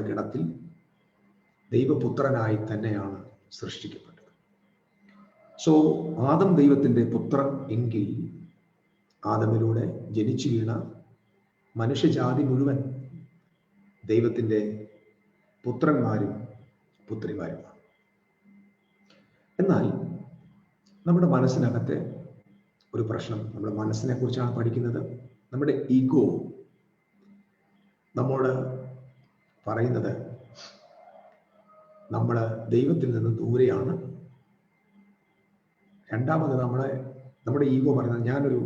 ഗണത്തിൽ ദൈവപുത്രനായി തന്നെയാണ് സൃഷ്ടിക്കപ്പെട്ടത്. സോ ആദം ദൈവത്തിന്റെ പുത്രൻ എങ്കിൽ ആദമിലൂടെ ജനിച്ചു വീണ മനുഷ്യജാതി മുഴുവൻ ദൈവത്തിന്റെ പുത്രന്മാരും പുത്രിമാരുമാണ്. എന്നാൽ നമ്മുടെ മനസ്സിനകത്തെ ഒരു പ്രശ്നം, നമ്മുടെ മനസ്സിനെ കുറിച്ചാണ് പഠിക്കുന്നത്. നമ്മുടെ ഈഗോ നമ്മോട് പറയുന്നത് നമ്മൾ ദൈവത്തിൽ നിന്ന് ദൂരെയാണ്. രണ്ടാമത് നമ്മുടെ ഈഗോ പറയുന്നത് ഞാനൊരു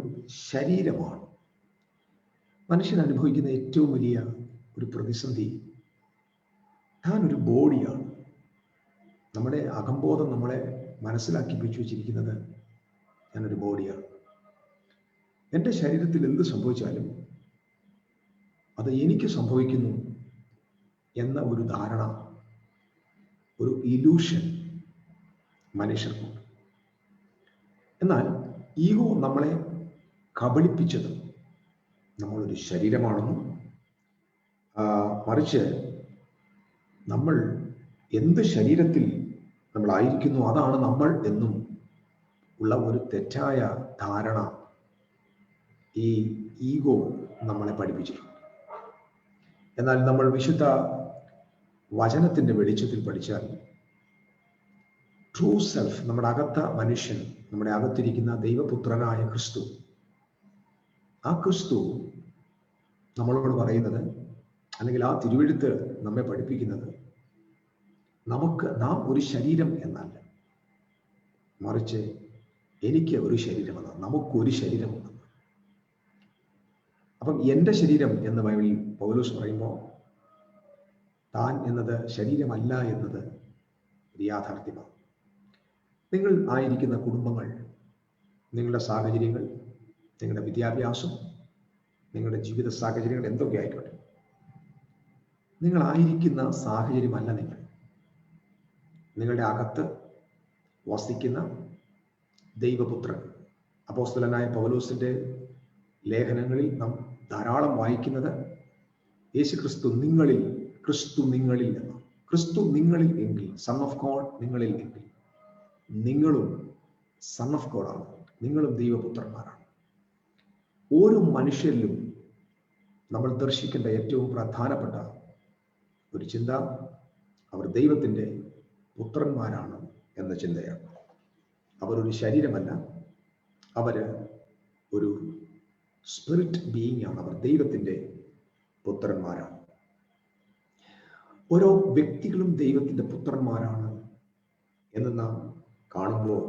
ശരീരമാണ്. മനുഷ്യൻ അനുഭവിക്കുന്ന ഏറ്റവും വലിയ ഒരു പ്രതിസന്ധി ഞാനൊരു ബോഡിയാണ്. നമ്മുടെ അകംബോധം നമ്മളെ മനസ്സിലാക്കിപ്പിച്ചു വെച്ചിരിക്കുന്നത് ഞാനൊരു ബോഡിയാണ്. എൻ്റെ ശരീരത്തിൽ എന്ത് സംഭവിച്ചാലും അത് എനിക്ക് സംഭവിക്കുന്നു എന്ന ഒരു ധാരണ, ഒരു ഇലൂഷൻ മനുഷ്യർക്കുണ്ട്. എന്നാൽ ഈഗോ നമ്മളെ കബളിപ്പിച്ചത് നമ്മളൊരു ശരീരമാണെന്നും മറിച്ച് നമ്മൾ എന്ത് ശരീരത്തിൽ നമ്മളായിരിക്കുന്നു അതാണ് നമ്മൾ എന്നും ഉള്ള ഒരു തെറ്റായ ധാരണ ഈ ഈഗോ നമ്മളെ പഠിപ്പിച്ചിട്ടുണ്ട്. എന്നാൽ നമ്മൾ വിശുദ്ധ വചനത്തിന്റെ വെളിച്ചത്തിൽ പഠിച്ചാൽ ട്രൂ സെൽഫ്, നമ്മുടെ അകത്ത മനുഷ്യൻ, നമ്മുടെ അകത്തിരിക്കുന്ന ദൈവപുത്രനായ ക്രിസ്തു, ആ ക്രിസ്തു നമ്മളോട് പറയുന്നത്, അല്ലെങ്കിൽ ആ തിരുവെഴുത്ത് നമ്മെ പഠിപ്പിക്കുന്നത്, നാം ഒരു ശരീരം എന്നല്ല, മറിച്ച് എനിക്ക് ഒരു ശരീരമെന്ന്, നമുക്കൊരു ശരീരമെന്ന്. അപ്പം എൻ്റെ ശരീരം എന്ന് ബൈബിളിൽ പൗലോസ് പറയുമ്പോൾ താൻ എന്നത് ശരീരമല്ല എന്നത് ഒരു യാഥാർത്ഥ്യമാണ്. നിങ്ങൾ ആയിരിക്കുന്ന കുടുംബങ്ങൾ, നിങ്ങളുടെ സാഹചര്യങ്ങൾ, നിങ്ങളുടെ വിദ്യാഭ്യാസം, നിങ്ങളുടെ ജീവിത സാഹചര്യങ്ങൾ എന്തൊക്കെ ആയിക്കോട്ടെ, നിങ്ങളായിരിക്കുന്ന സാഹചര്യമല്ല നിങ്ങളുടെ അകത്ത് വസിക്കുന്ന ദൈവപുത്രൻ. അപ്പോസ്തലനായ പൗലോസിന്റെ ലേഖനങ്ങളിൽ നാം ധാരാളം വായിക്കുന്നത് യേശുക്രിസ്തു നിങ്ങളിൽ, ക്രിസ്തു നിങ്ങളിൽ എന്നാണ്. ക്രിസ്തു നിങ്ങളിൽ എങ്കിൽ, സൺ ഓഫ് ഗോഡ് നിങ്ങളിൽ എങ്കിൽ, നിങ്ങളും സൺ ഓഫ് ഗോഡാണ്, നിങ്ങളും ദൈവപുത്രന്മാരാണ്. ഓരോ മനുഷ്യരിലും നമ്മൾ ദർശിക്കേണ്ട ഏറ്റവും പ്രധാനപ്പെട്ട ഒരു ചിന്ത അവർ ദൈവത്തിൻ്റെ പുത്രന്മാരാണ് എന്ന ചിന്തയാണ്. അവരൊരു ശരീരമല്ല, അവര് ഒരു സ്പിരിറ്റ് ബീയിങ് ആണ്. അവർ ദൈവത്തിൻ്റെ പുത്രന്മാരാണ്. ഓരോ വ്യക്തികളും ദൈവത്തിൻ്റെ പുത്രന്മാരാണ് എന്ന് നാം കാണുമ്പോൾ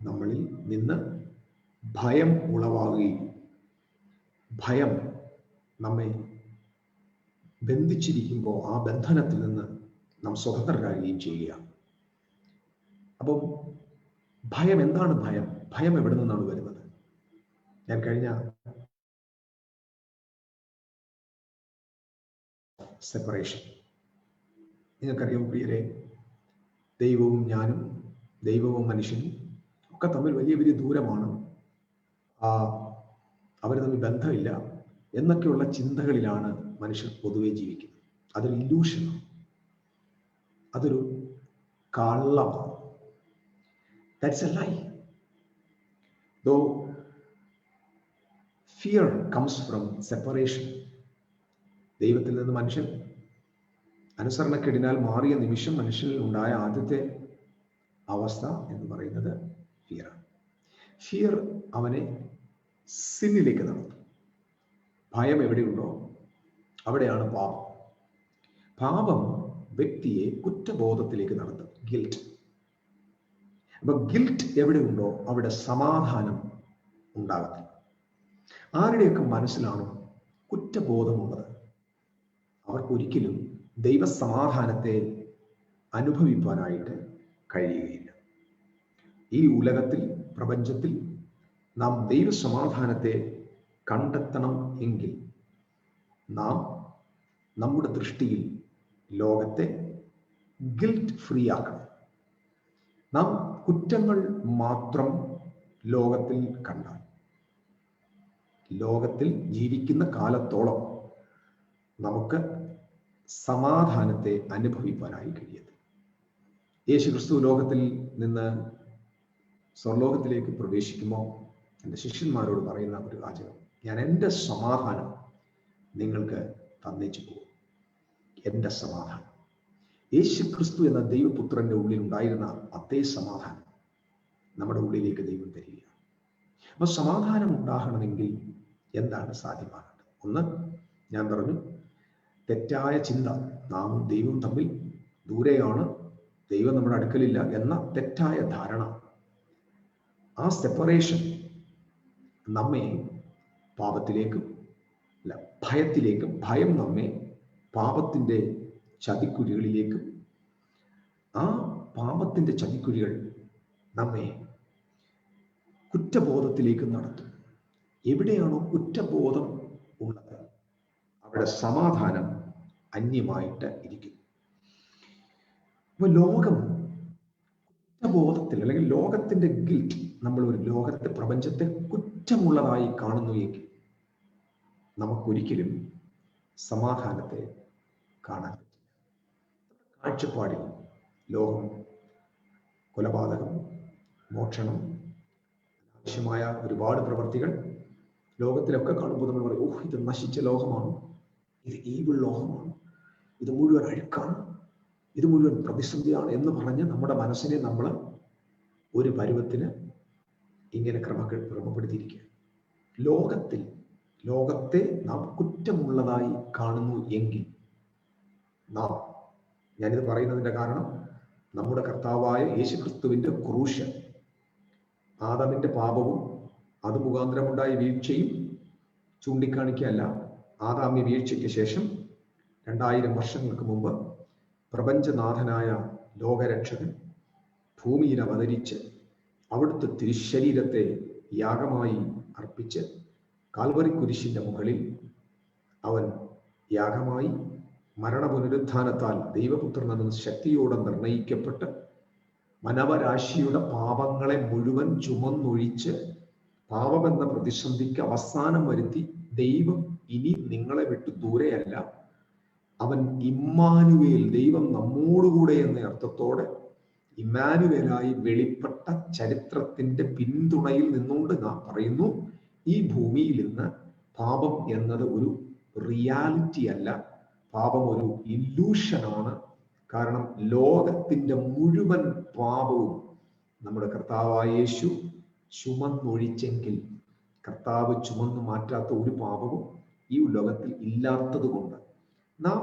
നമ്മളിൽ നിന്ന് ഭയം ഉളവാകുകയും ഭയം നമ്മെ ബന്ധിച്ചിരിക്കുമ്പോൾ ആ ബന്ധനത്തിൽ നിന്ന് നാം സ്വതന്ത്രരാകുകയും ചെയ്യുകയാണ്. അപ്പം ഭയം എന്താണ്? ഭയം എവിടെ നിന്നാണ് വരുന്നത്? ഞാൻ കഴിഞ്ഞ സെപ്പറേഷൻ, നിങ്ങൾക്കറിയാം പ്രിയരെ, ദൈവവും ഞാനും, ദൈവവും മനുഷ്യനും ഒക്കെ തമ്മിൽ വലിയ വലിയ ദൂരമാണ്, അവർ തമ്മിൽ ബന്ധമില്ല എന്നൊക്കെയുള്ള ചിന്തകളിലാണ് മനുഷ്യർ പൊതുവെ ജീവിക്കുന്നത്. അതൊരു ഇല്യൂഷനാണ്, അതൊരു കള്ളമാണ്. That's a lie. Though fear comes from separation. ദൈവത്തിൽ നിന്ന് മനുഷ്യൻ അനുസരണക്കെടിനാൽ മാറിയ നിമിഷം മനുഷ്യനിൽ ഉണ്ടായ ആദ്യത്തെ അവസ്ഥ എന്ന് പറയുന്നത് ഫിയറാണ്. ഫിയർ അവനെ സിന്നിലേക്ക് നടത്തും. ഭയം എവിടെയുണ്ടോ അവിടെയാണ് പാപം. പാപം വ്യക്തിയെ കുറ്റബോധത്തിലേക്ക് നടത്തും, ഗിൽറ്റ്. അപ്പൊ ഗിൽറ്റ് എവിടെയുണ്ടോ അവിടെ സമാധാനം ഉണ്ടാകത്തില്ല. ആരുടെയൊക്കെ മനസ്സിലാണോ കുറ്റബോധമുള്ളത് അവർക്കൊരിക്കലും ദൈവസമാധാനത്തെ അനുഭവിക്കാനായിട്ട് കഴിയുകയില്ല. ഈ ഉലകത്തിൽ, പ്രപഞ്ചത്തിൽ നാം ദൈവസമാധാനത്തെ കണ്ടെത്തണം എങ്കിൽ നാം നമ്മുടെ ദൃഷ്ടിയിൽ ലോകത്തെ ഗിൽറ്റ് ഫ്രീ ആക്കണം. നാം കുറ്റങ്ങൾ മാത്രം ലോകത്തിൽ കണ്ടാൽ ലോകത്തിൽ ജീവിക്കുന്ന കാലത്തോളം നമുക്ക് സമാധാനത്തെ അനുഭവിക്കാനായി കഴിയത്തില്ല. യേശുക്രിസ്തു ലോകത്തിൽ നിന്ന് സ്വർലോകത്തിലേക്ക് പ്രവേശിക്കുമ്പോൾ എൻ്റെ ശിഷ്യന്മാരോട് പറയുന്ന ഒരു വാചകം, ഞാൻ എൻ്റെ സമാധാനം നിങ്ങൾക്ക് തന്നേച്ചു പോകും. എൻ്റെ സമാധാനം. യേശുക്രിസ്തു എന്ന ദൈവപുത്രന്റെ ഉള്ളിൽ ഉണ്ടായിരുന്ന അതേ സമാധാനം നമ്മുടെ ഉള്ളിലേക്ക് ദൈവം തരികയാണ്. അപ്പൊ സമാധാനം ഉണ്ടാകണമെങ്കിൽ എന്താണ് സാധ്യമാകേണ്ടത്? ഒന്ന്, ഞാൻ പറഞ്ഞു, തെറ്റായ ചിന്ത, നാമും ദൈവവും തമ്മിൽ ദൂരെയാണ്, ദൈവം നമ്മുടെ അടുക്കലില്ല എന്ന തെറ്റായ ധാരണ, ആ സെപ്പറേഷൻ നമ്മെ പാപത്തിലേക്കും അല്ല ഭയത്തിലേക്കും, ഭയം നമ്മെ പാപത്തിന്റെ ചതിക്കുഴികളിലേക്കും, ആ പാപത്തിന്റെ ചതിക്കുഴികൾ നമ്മെ കുറ്റബോധത്തിലേക്കും നടത്തും. എവിടെയാണോ കുറ്റബോധം ഉള്ളത് അവിടെ സമാധാനം അന്യമായിട്ട് ഇരിക്കുന്നു. അപ്പൊ ലോകം കുറ്റബോധത്തിൽ, അല്ലെങ്കിൽ ലോകത്തിന്റെ ഗിൽറ്റ്, നമ്മൾ ഒരു ലോകത്തെ, പ്രപഞ്ചത്തെ കുറ്റമുള്ളതായി കാണുന്നു എങ്കിൽ നമുക്കൊരിക്കലും സമാധാനത്തെ കാണാൻ പറ്റില്ല. കാഴ്ചപ്പാടിൽ ലോകം കൊലപാതകം, മോഷണം, ആവശ്യമായ ഒരുപാട് പ്രവർത്തികൾ ലോകത്തിലൊക്കെ കാണുമ്പോൾ നമ്മൾ പറയും, ഓഹ്, ഇത് നശിച്ച ലോകമാണ്, ഇത് ഈവിൾ ലോകമാണ്, ഇത് മുഴുവൻ അഴുക്കാണ്, ഇത് മുഴുവൻ പ്രതിസന്ധിയാണ് എന്ന് പറഞ്ഞ് നമ്മുടെ മനസ്സിനെ നമ്മൾ ഒരു പരുവത്തിന് ഇങ്ങനെ ക്രമപ്പെടുത്തിയിരിക്കുക. ലോകത്തെ നാം കുറ്റമുള്ളതായി കാണുന്നു എങ്കിൽ നാം, ഞാനിത് പറയുന്നതിന്റെ കാരണം, നമ്മുടെ കർത്താവായ യേശുക്രിസ്തുവിന്റെ ക്രൂശ്, ആദാമിന്റെ പാപവും അത് മുഖാന്തരമുണ്ടായ വീഴ്ചയും ചൂണ്ടിക്കാണിക്കുകയല്ല. ആദാമ്യ വീഴ്ചയ്ക്ക് ശേഷം 2000 വർഷങ്ങൾക്ക് മുമ്പ് പ്രപഞ്ചനാഥനായ ലോകരക്ഷകൻ ഭൂമിയിൽ അവതരിച്ച് അവിടുത്തെ തിരുശരീരത്തെ യാഗമായി അർപ്പിച്ച് കാൽവറി കുരിശിന്റെ മുകളിൽ അവൻ യാഗമായി മരണപുനരുത്ഥാനത്താൽ ദൈവപുത്രനെന്ന ശക്തിയോടെ നിർണയിക്കപ്പെട്ട് മാനവരാശിയുടെ പാപങ്ങളെ മുഴുവൻ ചുമന്നൊഴിച്ച് പാപമെന്ന പ്രതിസന്ധിക്ക് അവസാനം വരുത്തി, ദൈവം ഇനി നിങ്ങളെ വിട്ടു ദൂരെയല്ല, അവൻ ഇമ്മാനുവേൽ, ദൈവം നമ്മോടുകൂടെ എന്ന അർത്ഥത്തോടെ ഇമ്മാനുവേലായി വെളിപ്പെട്ട ചരിത്രത്തിന്റെ പിന്തുണയിൽ നിന്നുകൊണ്ട് നാം പറയുന്നു, ഈ ഭൂമിയിൽ നിന്ന് പാപം എന്നത് ഒരു റിയാലിറ്റി അല്ല, പാപം ഒരു ഇല്യൂഷനാണ്. കാരണം ലോകത്തിന്റെ മുഴുവൻ പാപവും നമ്മുടെ കർത്താവായ യേശു ചുമന്നൊഴിച്ചെങ്കിൽ, കർത്താവ് ചുമന്നു മാറ്റാത്ത ഒരു പാപവും ഈ ലോകത്തിൽ ഇല്ലാത്തത് കൊണ്ട് നാം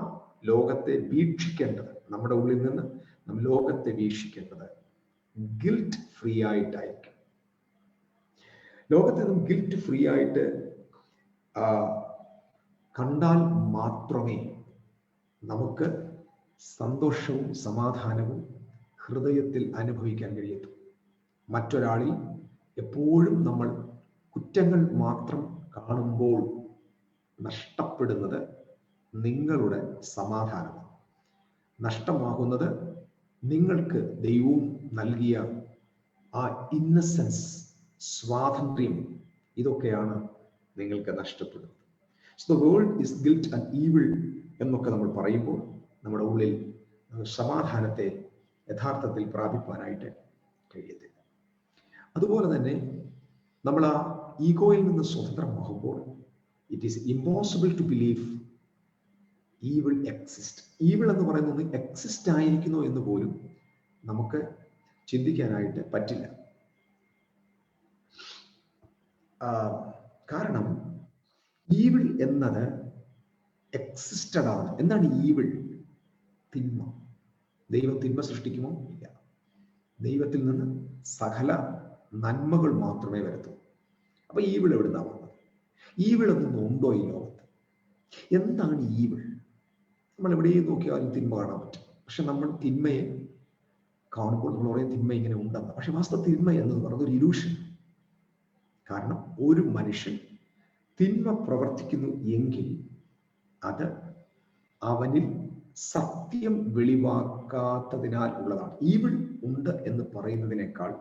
ലോകത്തെ വീക്ഷിക്കേണ്ടത്, നമ്മുടെ ഉള്ളിൽ നിന്ന് നാം ലോകത്തെ വീക്ഷിക്കേണ്ടത് ഗിൽറ്റ് ഫ്രീ ആയിട്ടായിരിക്കും. ലോകത്തെ നാം ഗിൽറ്റ് ഫ്രീ ആയിട്ട് കണ്ടാൽ മാത്രമേ നമുക്ക് സന്തോഷവും സമാധാനവും ഹൃദയത്തിൽ അനുഭവിക്കാൻ കഴിയത്തുള്ളൂ. മറ്റൊരാളിൽ എപ്പോഴും നമ്മൾ കുറ്റങ്ങൾ മാത്രം കാണുമ്പോൾ നഷ്ടപ്പെടുന്നത് നിങ്ങളുടെ സമാധാനമാണ്. നഷ്ടമാകുന്നത് നിങ്ങൾക്ക് ദൈവവും നൽകിയ ആ ഇന്നസെൻസ്, സ്വാതന്ത്ര്യം, ഇതൊക്കെയാണ് നിങ്ങൾക്ക് നഷ്ടപ്പെടുന്നത്. So the world is guilt and evil എന്നൊക്കെ നമ്മൾ പറയുമ്പോൾ നമ്മുടെ ഉള്ളിൽ സമാധാനത്തെ യഥാർത്ഥത്തിൽ പ്രാപിക്കാനായിട്ട് കഴിയത്തില്ല. അതുപോലെ തന്നെ നമ്മൾ ആ ഈഗോയിൽ നിന്ന് സ്വതന്ത്രമാകുമ്പോൾ it is impossible to believe evil exist. Evil എന്ന് പറയുന്നത് എക്സിസ്റ്റ് ആയിരിക്കുന്നു എന്ന് പോലും നമുക്ക് ചിന്തിക്കാനായിട്ട് പറ്റില്ല. കാരണം ഈവിൾ എന്നത് എക്സിസ്റ്റഡ് ആണ്. എന്താണ് ഈവിൾ? തിന്മ. ദൈവം തിന്മ സൃഷ്ടിക്കുമോ? ഇല്ല. ദൈവത്തിൽ നിന്ന് സകല നന്മകൾ മാത്രമേ വരത്തുള്ളൂ. അപ്പൊ ഈവിൾ എവിടുന്നാ വന്നത്? ഈവിളൊന്നും ഉണ്ടോ ഈ ലോകത്ത്? എന്താണ് ഈവിൾ? നമ്മൾ എവിടെയും നോക്കിയാലും തിന്മ കാണാൻ പറ്റും. പക്ഷെ നമ്മൾ തിന്മയെ കാണുമ്പോൾ നമ്മൾ പറയും തിന്മ ഇങ്ങനെ ഉണ്ടെന്ന്. പക്ഷെ വാസ്തവ തിന്മ എന്നത് പറയുന്നത് ഒരു ഇലൂഷൻ. കാരണം ഒരു മനുഷ്യൻ തിന്മ പ്രവർത്തിക്കുന്നു എങ്കിൽ അത് അവനിൽ സത്യം വെളിവാക്കാത്തതിനാൽ ഉള്ളതാണ്. ഈവിൾ ഉണ്ട് എന്ന് പറയുന്നതിനേക്കാൾ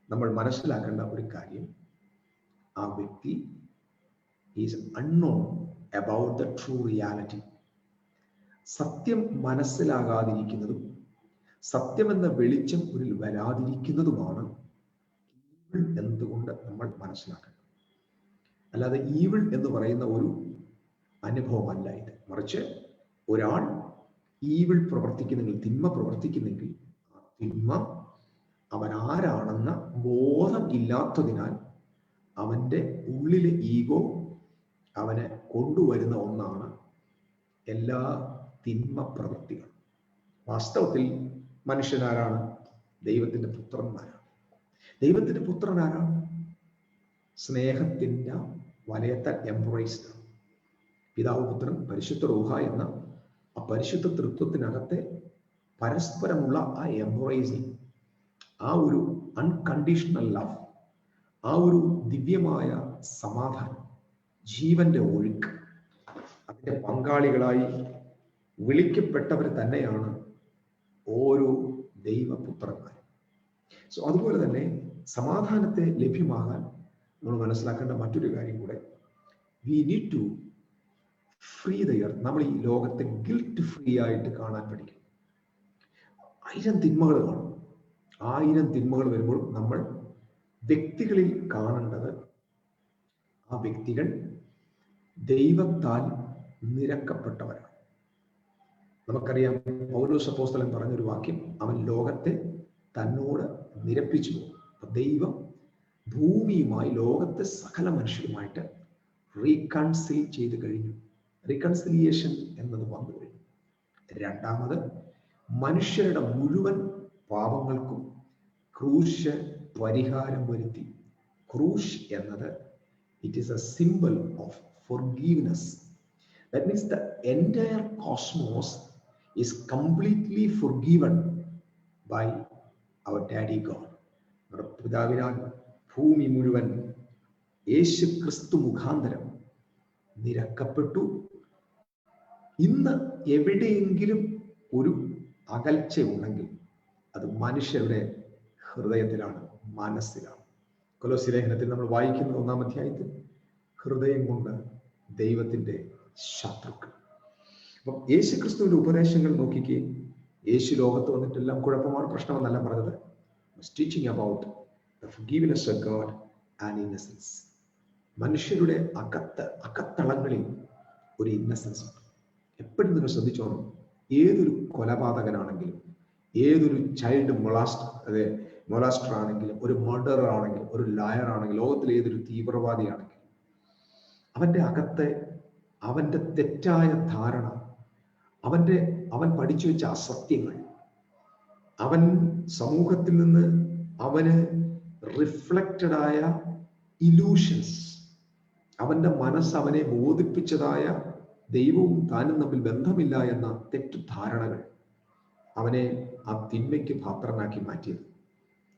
നമ്മൾ മനസ്സിലാക്കേണ്ട ഒരു കാര്യം, ആ വ്യക്തി is unknown about the true reality. സത്യം മനസ്സിലാകാതിരിക്കുന്നതും സത്യമെന്ന വെളിച്ചം ഉള്ളിൽ വരാതിരിക്കുന്നതുമാണ് ഈവിൾ എന്തുകൊണ്ട് നമ്മൾ മനസ്സിലാക്കണം. അല്ലാതെ ഈവിൾ എന്ന് പറയുന്ന ഒരു അനുഭവമല്ല ഇത്. മറിച്ച് ഒരാൾ ഈവിൾ പ്രവർത്തിക്കുന്നെങ്കിൽ, തിന്മ പ്രവർത്തിക്കുന്നെങ്കിൽ, ആ തിന്മ അവൻ ആരാണെന്ന ബോധം ഇല്ലാത്തതിനാൽ അവൻ്റെ ഉള്ളിലെ ഈഗോ അവനെ കൊണ്ടുവരുന്ന ഒന്നാണ് എല്ലാ തിന്മ പ്രവൃത്തികൾ. വാസ്തവത്തിൽ മനുഷ്യനാരാണ്? ദൈവത്തിന്റെ പുത്രന്മാരാണ്. ദൈവത്തിന്റെ പുത്രനാരാണ്? സ്നേഹത്തിന്റെ വലയത്താൽ എംബ്രേസ്ഡ് ആണ്. പിതാവ്, പുത്രൻ, പരിശുദ്ധ റൂഹ എന്ന ആ പരിശുദ്ധ തൃത്വത്തിനകത്തെ പരസ്പരമുള്ള ആ എംബ്രേസിങ്, ആ ഒരു അൺകണ്ടീഷണൽ ലവ്, ആ ഒരു ദിവ്യമായ സമാധാനം, ജീവന്റെ ഒഴുക്ക്, അതിന്റെ പങ്കാളികളായി വിളിക്കപ്പെട്ടവർ തന്നെയാണ് ഓരോ ദൈവപുത്രന്മാരും. സോ അതുപോലെ തന്നെ സമാധാനത്തെ ലഭ്യമാകാൻ നമ്മൾ മനസ്സിലാക്കേണ്ട മറ്റൊരു കാര്യം കൂടെ, we need to free the earth. നമ്മൾ ഈ ലോകത്തെ ഗിൽറ്റ് ഫ്രീ ആയിട്ട് കാണാൻ പഠിക്കും. 1000 തിന്മകൾ കാണും. 1000 തിന്മകൾ വരുമ്പോൾ നമ്മൾ വ്യക്തികളിൽ കാണേണ്ടത്, ആ വ്യക്തികൾ ദൈവത്താൽ നിരക്കപ്പെട്ടവരാണ്. നമുക്കറിയാം, പൗലോസ് അപ്പോസ്തലൻ പറഞ്ഞൊരു വാക്യം, അവൻ ലോകത്തെ തന്നോട് നിരപ്പിച്ചു പോകും. ദൈവം ഭൂമിയുമായി, ലോകത്തെ സകല മനുഷ്യരുമായിട്ട് റീകൺസിൽ ചെയ്ത് കഴിഞ്ഞു. റീകൺസിലിയേഷൻ എന്നത് വന്നു കഴിഞ്ഞു. രണ്ടാമത്, മനുഷ്യരുടെ മുഴുവൻ പാപങ്ങൾക്കും ക്രൂശ് പരിഹാരം വരുത്തി. ക്രൂശ് എന്നത് it is A symbol of forgiveness. That means the entire cosmos is completely forgiven by our Daddy God. നമ്മുടെ പിതാവിനാൽ ഭൂമി മുഴുവൻ യേശു ക്രിസ്തു മുഖാന്തരം നിരക്കപ്പെട്ടു. ഇന്ന് എവിടെയെങ്കിലും ഒരു അകൽച്ച ഉണ്ടെങ്കിൽ അത് മനുഷ്യരുടെ ഹൃദയത്തിലാണ്, മനസ്സിലാണ്. കൊലോസ്യ ലേഖനത്തിൽ നമ്മൾ വായിക്കുന്ന 1-ാം അധ്യായത്തിൽ, ഹൃദയം കൊണ്ട് ദൈവത്തിന്റെ ശത്രുക്കൾ. അപ്പം യേശു ക്രിസ്തുവിന്റെ ഉപദേശങ്ങൾ നോക്കിക്കേ. യേശു ലോകത്ത് വന്നിട്ടെല്ലാം കുഴപ്പമാണ്, പ്രശ്നമെന്നല്ല പറഞ്ഞത്. Teaching about the forgiveness of God and innocence. മനുഷ്യരുടെ അകത്തളങ്ങളിൽ ഒരു ഇന്നസെൻസ് ഉണ്ട്. എപ്പോഴും നിങ്ങൾ ശ്രദ്ധിച്ചോണം, ഏതൊരു കൊലപാതകനാണെങ്കിലും, ഏതൊരു ചൈൽഡ് മൊളാസ്റ്റർ ആണെങ്കിലും, ഒരു മർഡറർ ആണെങ്കിലും, ഒരു ലയർ ആണെങ്കിലും, ലോകത്തിലെ ഏതൊരു തീവ്രവാദിയാണെങ്കിലും, അവന്റെ അകത്തെ അവന്റെ തെറ്റായ ധാരണ, അവൻ പഠിച്ചു വെച്ച അസത്യങ്ങൾ, അവൻ സമൂഹത്തിൽ നിന്ന് അവന് റിഫ്ലക്റ്റഡ് ആയ ഇലൂഷൻസ്, അവന്റെ മനസ്സ് അവനെ ബോധിപ്പിച്ചതായ ദൈവവും താനും തമ്മിൽ ബന്ധമില്ല എന്ന തെറ്റുധാരണകൾ അവനെ ആ തിന്മയ്ക്ക് പാത്രനാക്കി മാറ്റിയത്.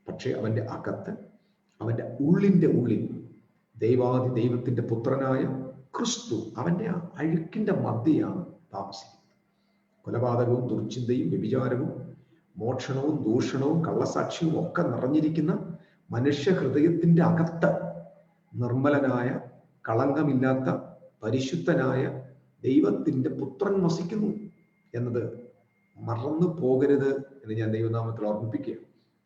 പക്ഷെ അവന്റെ അകത്ത്, അവന്റെ ഉള്ളിന്റെ ഉള്ളിൽ ദൈവത്തിന്റെ പുത്രനായ ക്രിസ്തു അവന്റെ ആ അഴുക്കിന്റെ മധ്യയാണ് താമസിക്കുന്നത്. കൊലപാതകവും ദുർചിന്തയും വ്യഭിചാരവും മോഷണവും ദൂഷണവും കള്ളസാക്ഷ്യവും ഒക്കെ നിറഞ്ഞിരിക്കുന്ന മനുഷ്യ ഹൃദയത്തിന്റെ അകത്ത് നിർമ്മലനായ, കളങ്കമില്ലാത്ത, പരിശുദ്ധനായ ദൈവത്തിന്റെ പുത്രൻ വസിക്കുന്നു എന്നത് മറന്നു പോകരുത് എന്ന് ഞാൻ ദൈവനാമത്തിൽ ഓർമ്മിപ്പിക്കുക.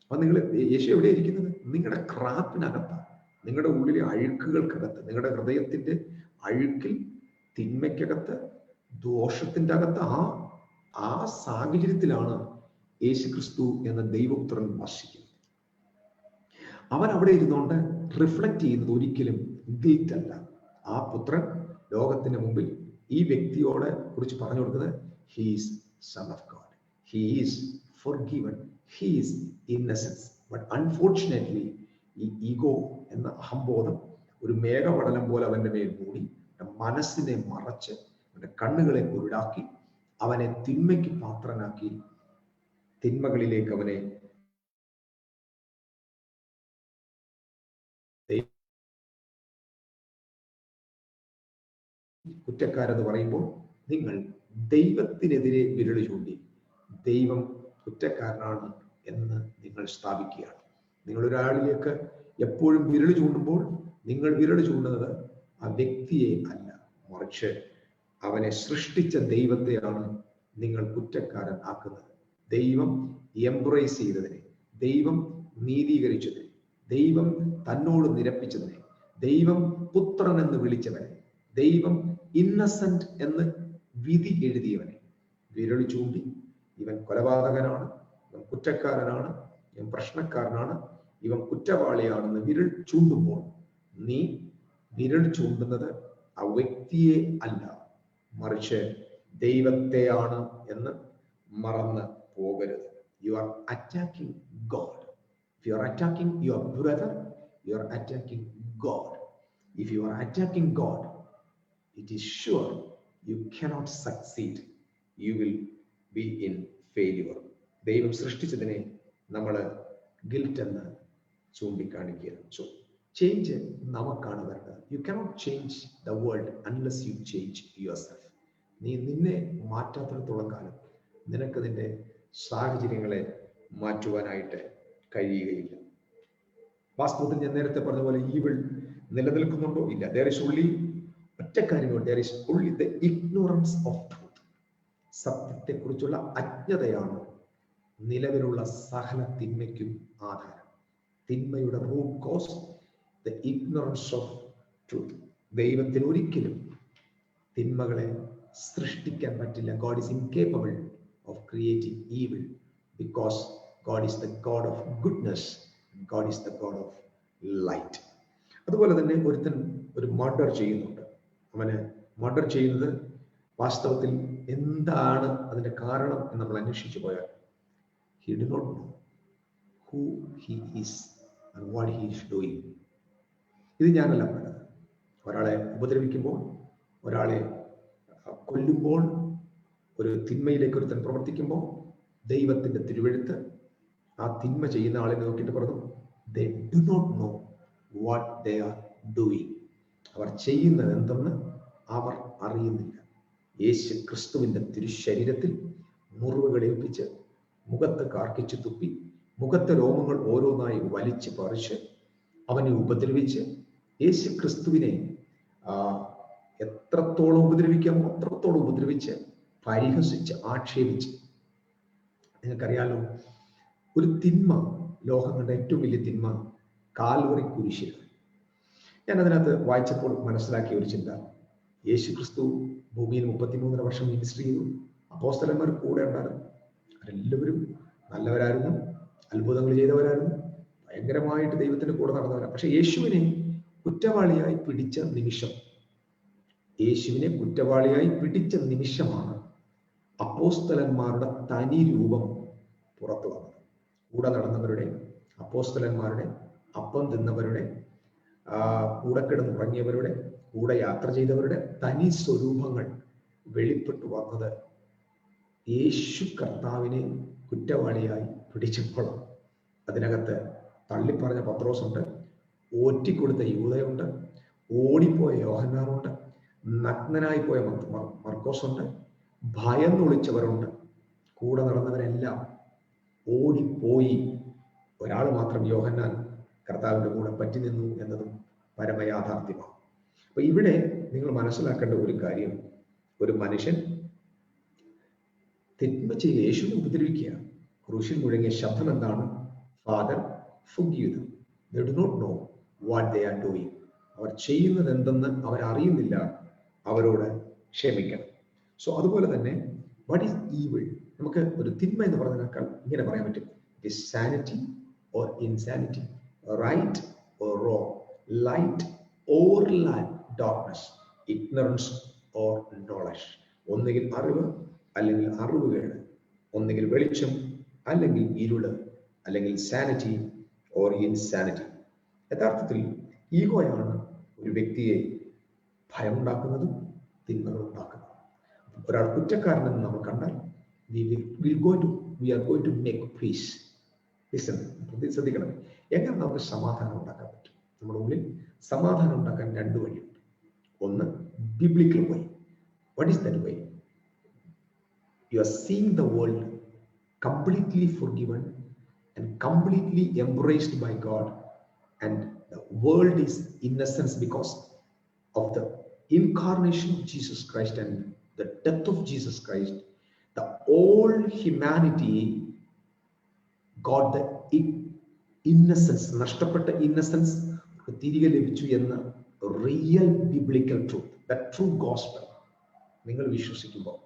അപ്പൊ നിങ്ങൾ യേശു എവിടെ ഇരിക്കുന്നത്? നിങ്ങളുടെ ക്രാപ്പിനകത്താണ്, നിങ്ങളുടെ ഉള്ളിലെ അഴുക്കുകൾക്കകത്ത്, നിങ്ങളുടെ ഹൃദയത്തിന്റെ അഴുക്കിൽ, തിന്മയ്ക്കകത്ത്, ദോഷത്തിന്റെ അകത്ത്, ആ സാഹചര്യത്തിലാണ് യേശു ക്രിസ്തു എന്ന ദൈവപുത്രൻ വസിക്കുന്നത്. അവൻ അവിടെ ഇരുന്നുകൊണ്ട് റിഫ്ലക്ട് ചെയ്യുന്നത് ഒരിക്കലും ഗിൽറ്റ് അല്ല. ആ പുത്രൻ ലോകത്തിന് മുമ്പിൽ ഈ വ്യക്തിയോട് കുറിച്ച് പറഞ്ഞു കൊടുക്കുന്നത്, he is son of God, he is forgiven, he is innocence. But unfortunately ഈ ഈഗോ എന്ന അഹംബോധം ഒരു മേഘപടലം പോലെ അവന്റെ മേൽ മൂടി മനസ്സിനെ മറച്ച് അവന്റെ കണ്ണുകളെ കുരുടാക്കി അവനെ തിന്മയ്ക്ക് പാത്രനാക്കി തിന്മകളിലേക്ക് അവനെ കുറ്റക്കാരെന്ന് പറയുമ്പോൾ നിങ്ങൾ ദൈവത്തിനെതിരെ വിരൽ ചൂണ്ടി ദൈവം കുറ്റക്കാരനാണ് എന്ന് നിങ്ങൾ സ്ഥാപിക്കുകയാണ്. നിങ്ങൾ ഒരാളിലേക്ക് എപ്പോഴും വിരൽ ചൂണ്ടുമ്പോൾ നിങ്ങൾ വിരൽ ചൂണ്ടുന്നത് ആ വ്യക്തിയെ അല്ല, മറിച്ച് അവനെ സൃഷ്ടിച്ച ദൈവത്തെയാണ് നിങ്ങൾ കുറ്റക്കാരൻ ആക്കുന്നത്. ദൈവം എംബ്രേസ് ചെയ്തതിനെ, ദൈവം നീതീകരിച്ചതിനെ, ദൈവം തന്നോട് നിരപ്പിച്ചതിനെ, ദൈവം പുത്രൻ എന്ന് വിളിച്ചവനെ, ദൈവം ഇന്നസെന്റ് എന്ന് വിധി എഴുതിയവനെ വിരൽ ചൂണ്ടി ഇവൻ കൊലപാതകനാണ്, ഇവൻ കുറ്റക്കാരനാണ്, ഇവൻ പ്രശ്നക്കാരനാണ്, ഇവൻ കുറ്റവാളിയാണെന്ന് വിരൽ ചൂണ്ടുമ്പോൾ നീ വിരൽ ചൂണ്ടുന്നത് ആ വ്യക്തിയെ അല്ല, മറിച്ച് ദൈവത്തെയാണ് എന്ന് മറന്ന് പോകരുത്. You are attacking God. If you are attacking your brother, you are attacking God. If you are attacking God, it is sure you cannot succeed. You will be in failure. ദൈവം സൃഷ്ടിച്ചതിനെ നമ്മൾ ഗിൽറ്റ് എന്ന് ചൂണ്ടിക്കാണിക്കുകയാണ്. So change നമുക്കാണ് വരേണ്ടത്. You cannot change the world unless you change your self. നീ നിന്നെ മാറ്റാത്തിടത്തോളം കാലം നിനക്ക് നിന്റെ സാഹചര്യങ്ങളെ മാറ്റുവാനായിട്ട് കഴിയുകയില്ല. വാസ്തവത്തിൽ ഞാൻ നേരത്തെ പറഞ്ഞ പോലെ ഈവിൾ നിലനിൽക്കുന്നുണ്ടോ? ഇല്ല. There is only ഒറ്റ കാര്യമുണ്ട്. There is only the ignorance of truth. സത്യത്തെക്കുറിച്ചുള്ള അജ്ഞതയാണ് നിലവിലുള്ള സകല തിന്മയ്ക്കും ആധാരം. തിന്മയുടെ root cause the ignorance of truth. ദൈവത്തിന് ഒരിക്കലും തിന്മകളെ സൃഷ്ടിക്കാൻ പറ്റില്ല. God is incapable of creating evil because God is the God of goodness and God is the God of light. അതുപോലെ തന്നെ ഒരുത്തൻ ഒരു മർഡർ ചെയ്യുന്നുണ്ട്. അവന് മർഡർ ചെയ്യുന്നത് വാസ്തവത്തിൽ എന്താണ് അതിന്റെ കാരണം എന്ന് നമ്മൾ അന്വേഷിച്ചു പോയാൽ he did not know who he is and what he is doing. ഇത് ഞാനല്ല പറഞ്ഞത്. ഒരാളെ ഉപദ്രവിക്കുമ്പോൾ, ഒരാളെ കൊല്ലുമ്പോൾ, ഒരു തിന്മയിലേക്ക് ഒരുത്തൻ പ്രവർത്തിക്കുമ്പോൾ ദൈവത്തിന്റെ തിരുവെഴുത്ത് ആ തിന്മ ചെയ്യുന്ന ആളിനെ നോക്കിയിട്ട് പറഞ്ഞു, they do not know what they are doing. അവർ ചെയ്യുന്നത് എന്തെന്ന് അവർ അറിയുന്നില്ല. യേശു ക്രിസ്തുവിന്റെ തിരുശരീരത്തിൽ മുറിവുകൾ ഏൽപ്പിച്ച് മുഖത്ത് കാർക്കിച്ച് തുപ്പി മുഖത്തെ രോമങ്ങൾ ഓരോന്നായി വലിച്ച് പറിച്ച് അവനെ ഉപദ്രവിച്ച് യേശു ക്രിസ്തുവിനെ എത്രത്തോളം ഉപദ്രവിക്കാമോ അത്രത്തോളം ഉപദ്രവിച്ച് പരിഹസിച്ച് ആക്ഷേപിച്ച്. നിങ്ങൾക്കറിയാലോ, ഒരു തിന്മ, ലോകം കണ്ട ഏറ്റവും വലിയ തിന്മ കാൽവറി കുരിശിൽ. ഞാൻ അതിനകത്ത് വായിച്ചപ്പോൾ മനസ്സിലാക്കിയ ഒരു ചിന്ത, യേശു ക്രിസ്തു ഭൂമിയിൽ 33 വർഷം മിനിസ്ട്രി ചെയ്തു. അപ്പോസ്തലന്മാർ കൂടെ ഉണ്ടായിരുന്നു. അവരെല്ലാവരും നല്ലവരായിരുന്നു, അത്ഭുതങ്ങൾ ചെയ്തവരായിരുന്നു, ഭയങ്കരമായിട്ട് ദൈവത്തിന്റെ കൂടെ നടന്നവരാണ്. പക്ഷെ യേശുവിനെ കുറ്റവാളിയായി പിടിച്ച നിമിഷം, യേശുവിനെ കുറ്റവാളിയായി പിടിച്ച നിമിഷമാണ് അപ്പോസ്തലന്മാരുടെ തനി രൂപം പുറത്തു വന്നത്. കൂടെ നടന്നവരുടെ, അപ്പോസ്തലന്മാരുടെ, അപ്പം തിന്നവരുടെ, കൂടെ കിടന്നുറങ്ങിയവരുടെ, കൂടെ യാത്ര ചെയ്തവരുടെ തനി സ്വരൂപങ്ങൾ വെളിപ്പെട്ടു വന്നത് യേശു കർത്താവിനെ കുറ്റവാളിയായി പിടിച്ചപ്പോഴാണ്. അതിനകത്ത് തള്ളിപ്പറഞ്ഞ പത്രോസുണ്ട്, ഓറ്റിക്കൊടുത്ത യൂദയുണ്ട്, ഓടിപ്പോയ യോഹന്നാനുണ്ട്, നഗ്നനായി പോയ മർക്കോസുണ്ട്, ഭയന്നൊളിച്ചവരുണ്ട്. കൂടെ നടന്നവരെല്ലാം ഓടിപ്പോയി. ഒരാൾ മാത്രം, യോഹന്നാൻ, കർത്താവിന്റെ കൂടെ പറ്റി നിന്നു എന്നതും പരമയാഥാർത്ഥ്യമാണ്. അപ്പൊ ഇവിടെ നിങ്ങൾ മനസ്സിലാക്കേണ്ട ഒരു കാര്യം, ഒരു മനുഷ്യൻ തിന്മ ചെയ്ത് യേശുവിനെ ഉപദ്രവിക്കുക. ക്രൂശിൽ മുഴങ്ങിയ ശബ്ദം എന്താണ്? Father forgive them. They do not know what they are doing. അവർ ചെയ്യുന്നത് എന്തെന്ന് അവരറിയുന്നില്ല, അവരോട് ക്ഷമിക്കണം. സോ അതുപോലെ തന്നെ what is evil? നമുക്ക് ഒരു തിന്മ എന്ന് പറഞ്ഞതിനേക്കാൾ ഇങ്ങനെ പറയാൻ പറ്റും, it is sanity or insanity, right or wrong, light or darkness, ignorance or knowledge. ഒന്നുകിൽ അറിവ് അല്ലെങ്കിൽ അറിവുകേട്, ഒന്നുകിൽ വെളിച്ചം അല്ലെങ്കിൽ ഇരുള്, അല്ലെങ്കിൽ സാനിറ്റി ഓർ ഇൻസാനിറ്റി. യഥാർത്ഥത്തിൽ ഈഗോയാണ് ഒരു വ്യക്തിയെ ഭയമുണ്ടാക്കുന്നതും തിന്മകൾ ഉണ്ടാക്കുന്നതും. ഒരാൾ കുറ്റക്കാരനെന്ന് നമ്മൾ കണ്ടാൽ we are going to make peace. Listen, ശ്രദ്ധിക്കണം. എങ്ങനെ നമുക്ക് സമാധാനം ഉണ്ടാക്കാൻ പറ്റും? നമ്മുടെ ഉള്ളിൽ സമാധാനം ഉണ്ടാക്കാൻ രണ്ട് വഴിയുണ്ട്. ഒന്ന്, ബിബ്ലിക്കൽ വഴി. What is that way? You are seeing the world completely forgiven and completely embraced by God, and the world is innocence because of the incarnation of Jesus Christ and the death of Jesus Christ. The old humanity got the innocence, നഷ്ടപ്പെട്ട innocence തിരികെ ലഭിച്ചു എന്ന real biblical truth, the true gospel നിങ്ങൾ വിശ്വസിക്കുമ്പോൾ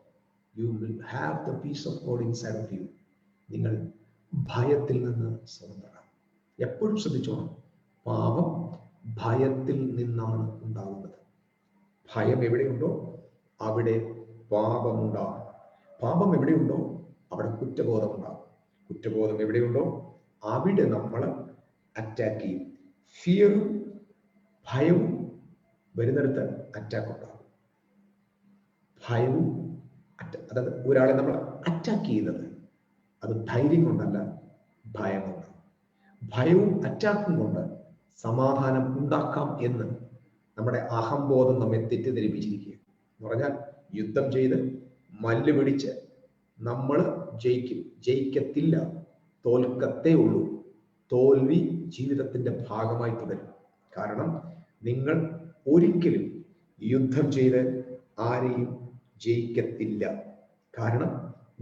you will have the peace of God inside of you. നിങ്ങൾ ഭയത്തിൽ നിന്ന് സ്വതന്ത്രരാകും. എപ്പോഴും ശ്രദ്ധിച്ചോണം, പാപം ഭയത്തിൽ നിന്നാണ് ഉണ്ടാകുന്നത്. ഭയം എവിടെയുണ്ടോ അവിടെ പാപമുണ്ടാകും. പാപം എവിടെയുണ്ടോ അവിടെ കുറ്റബോധം ഉണ്ടാകും. കുറ്റബോധം എവിടെയുണ്ടോ അവിടെ നമ്മൾ അറ്റാക്ക് ചെയ്യും. ഫിയറും ഭയവും വരുന്നിടത്ത് അറ്റാക്ക് ഉണ്ടാകും. ഭയവും അതായത് ഒരാളെ നമ്മൾ അറ്റാക്ക് ചെയ്യുന്നത് അത് ധൈര്യം കൊണ്ടല്ല, ഭയം കൊണ്ടാണ്. ഭയവും അറ്റാക്കും കൊണ്ട് സമാധാനം ഉണ്ടാക്കാം എന്ന് നമ്മുടെ അഹംബോധം നമ്മെ തെറ്റിദ്ധരിപ്പിച്ചിരിക്കുക. എന്ന് പറഞ്ഞാൽ യുദ്ധം ചെയ്ത് മല്ല് പിടിച്ച് നമ്മൾ ജയിക്കും, ജയിക്കത്തില്ല, തോൽക്കത്തേ ഉള്ളൂ. തോൽവി ജീവിതത്തിന്റെ ഭാഗമായി തുടരും. കാരണം നിങ്ങൾ ഒരിക്കലും യുദ്ധം ചെയ്ത് ആരെയും ജയിക്കത്തില്ല. കാരണം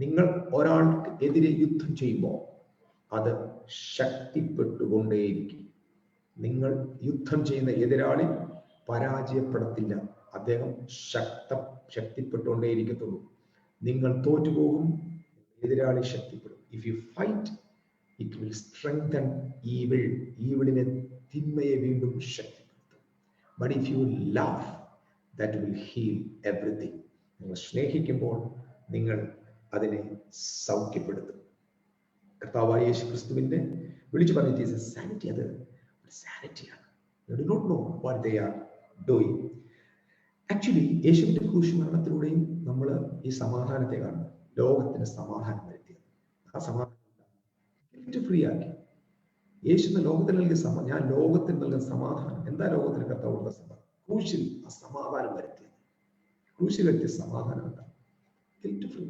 നിങ്ങൾ ഒരാൾക്ക് എതിരെ യുദ്ധം ചെയ്യുമ്പോൾ അത് ശക്തിപ്പെട്ടുകൊണ്ടേയിരിക്കും. നിങ്ങൾ യുദ്ധം ചെയ്യുന്ന എതിരാളി പരാജയപ്പെടത്തില്ല, അദ്ദേഹം ശക്തിപ്പെട്ടുകൊണ്ടേയിരിക്കത്തുള്ളൂ. നിങ്ങൾ തോറ്റുപോകും, എതിരാളി ശക്തിപ്പെടും. If you fight it will strengthen evil, ഈവിളിനെ തിന്മയെ വീണ്ടും ശക്തിപ്പെടുത്തും. But if you love that will heal everything. നിങ്ങൾ സ്നേഹിക്കുമ്പോൾ നിങ്ങൾ അതിനെ സൗഖ്യപ്പെടുത്തും. കർത്താവായ യേശു ക്രിസ്തുവിന്റെ വിളിച്ചു പറഞ്ഞ സാനിറ്റി, അത് സാനിറ്റിയാണ്. They do not know what they are doing. Actually യേശുവിന്റെ ക്രൂശ് മരണത്തിലൂടെയും നമ്മൾ ഈ സമാധാനത്തെ കാണുന്നു. ലോകത്തിന് സമാധാനം വരുത്തിയത്, ആ സമാധാനം ഗിൽറ്റ് ഫ്രീ ആക്കി. യേശുവിന് ലോകത്തിന് നൽകിയ ഞാൻ ലോകത്തിന് നൽകുന്ന സമാധാനം. എന്താ ലോകത്തിന് കർത്താവ് കൊടുത്ത സമാധാനം? ക്രൂശിൽ ആ സമാധാനം വരുത്തിയത്. ക്രൂശിൽ വരുത്തിയ സമാധാനം എന്താ? Guilt free.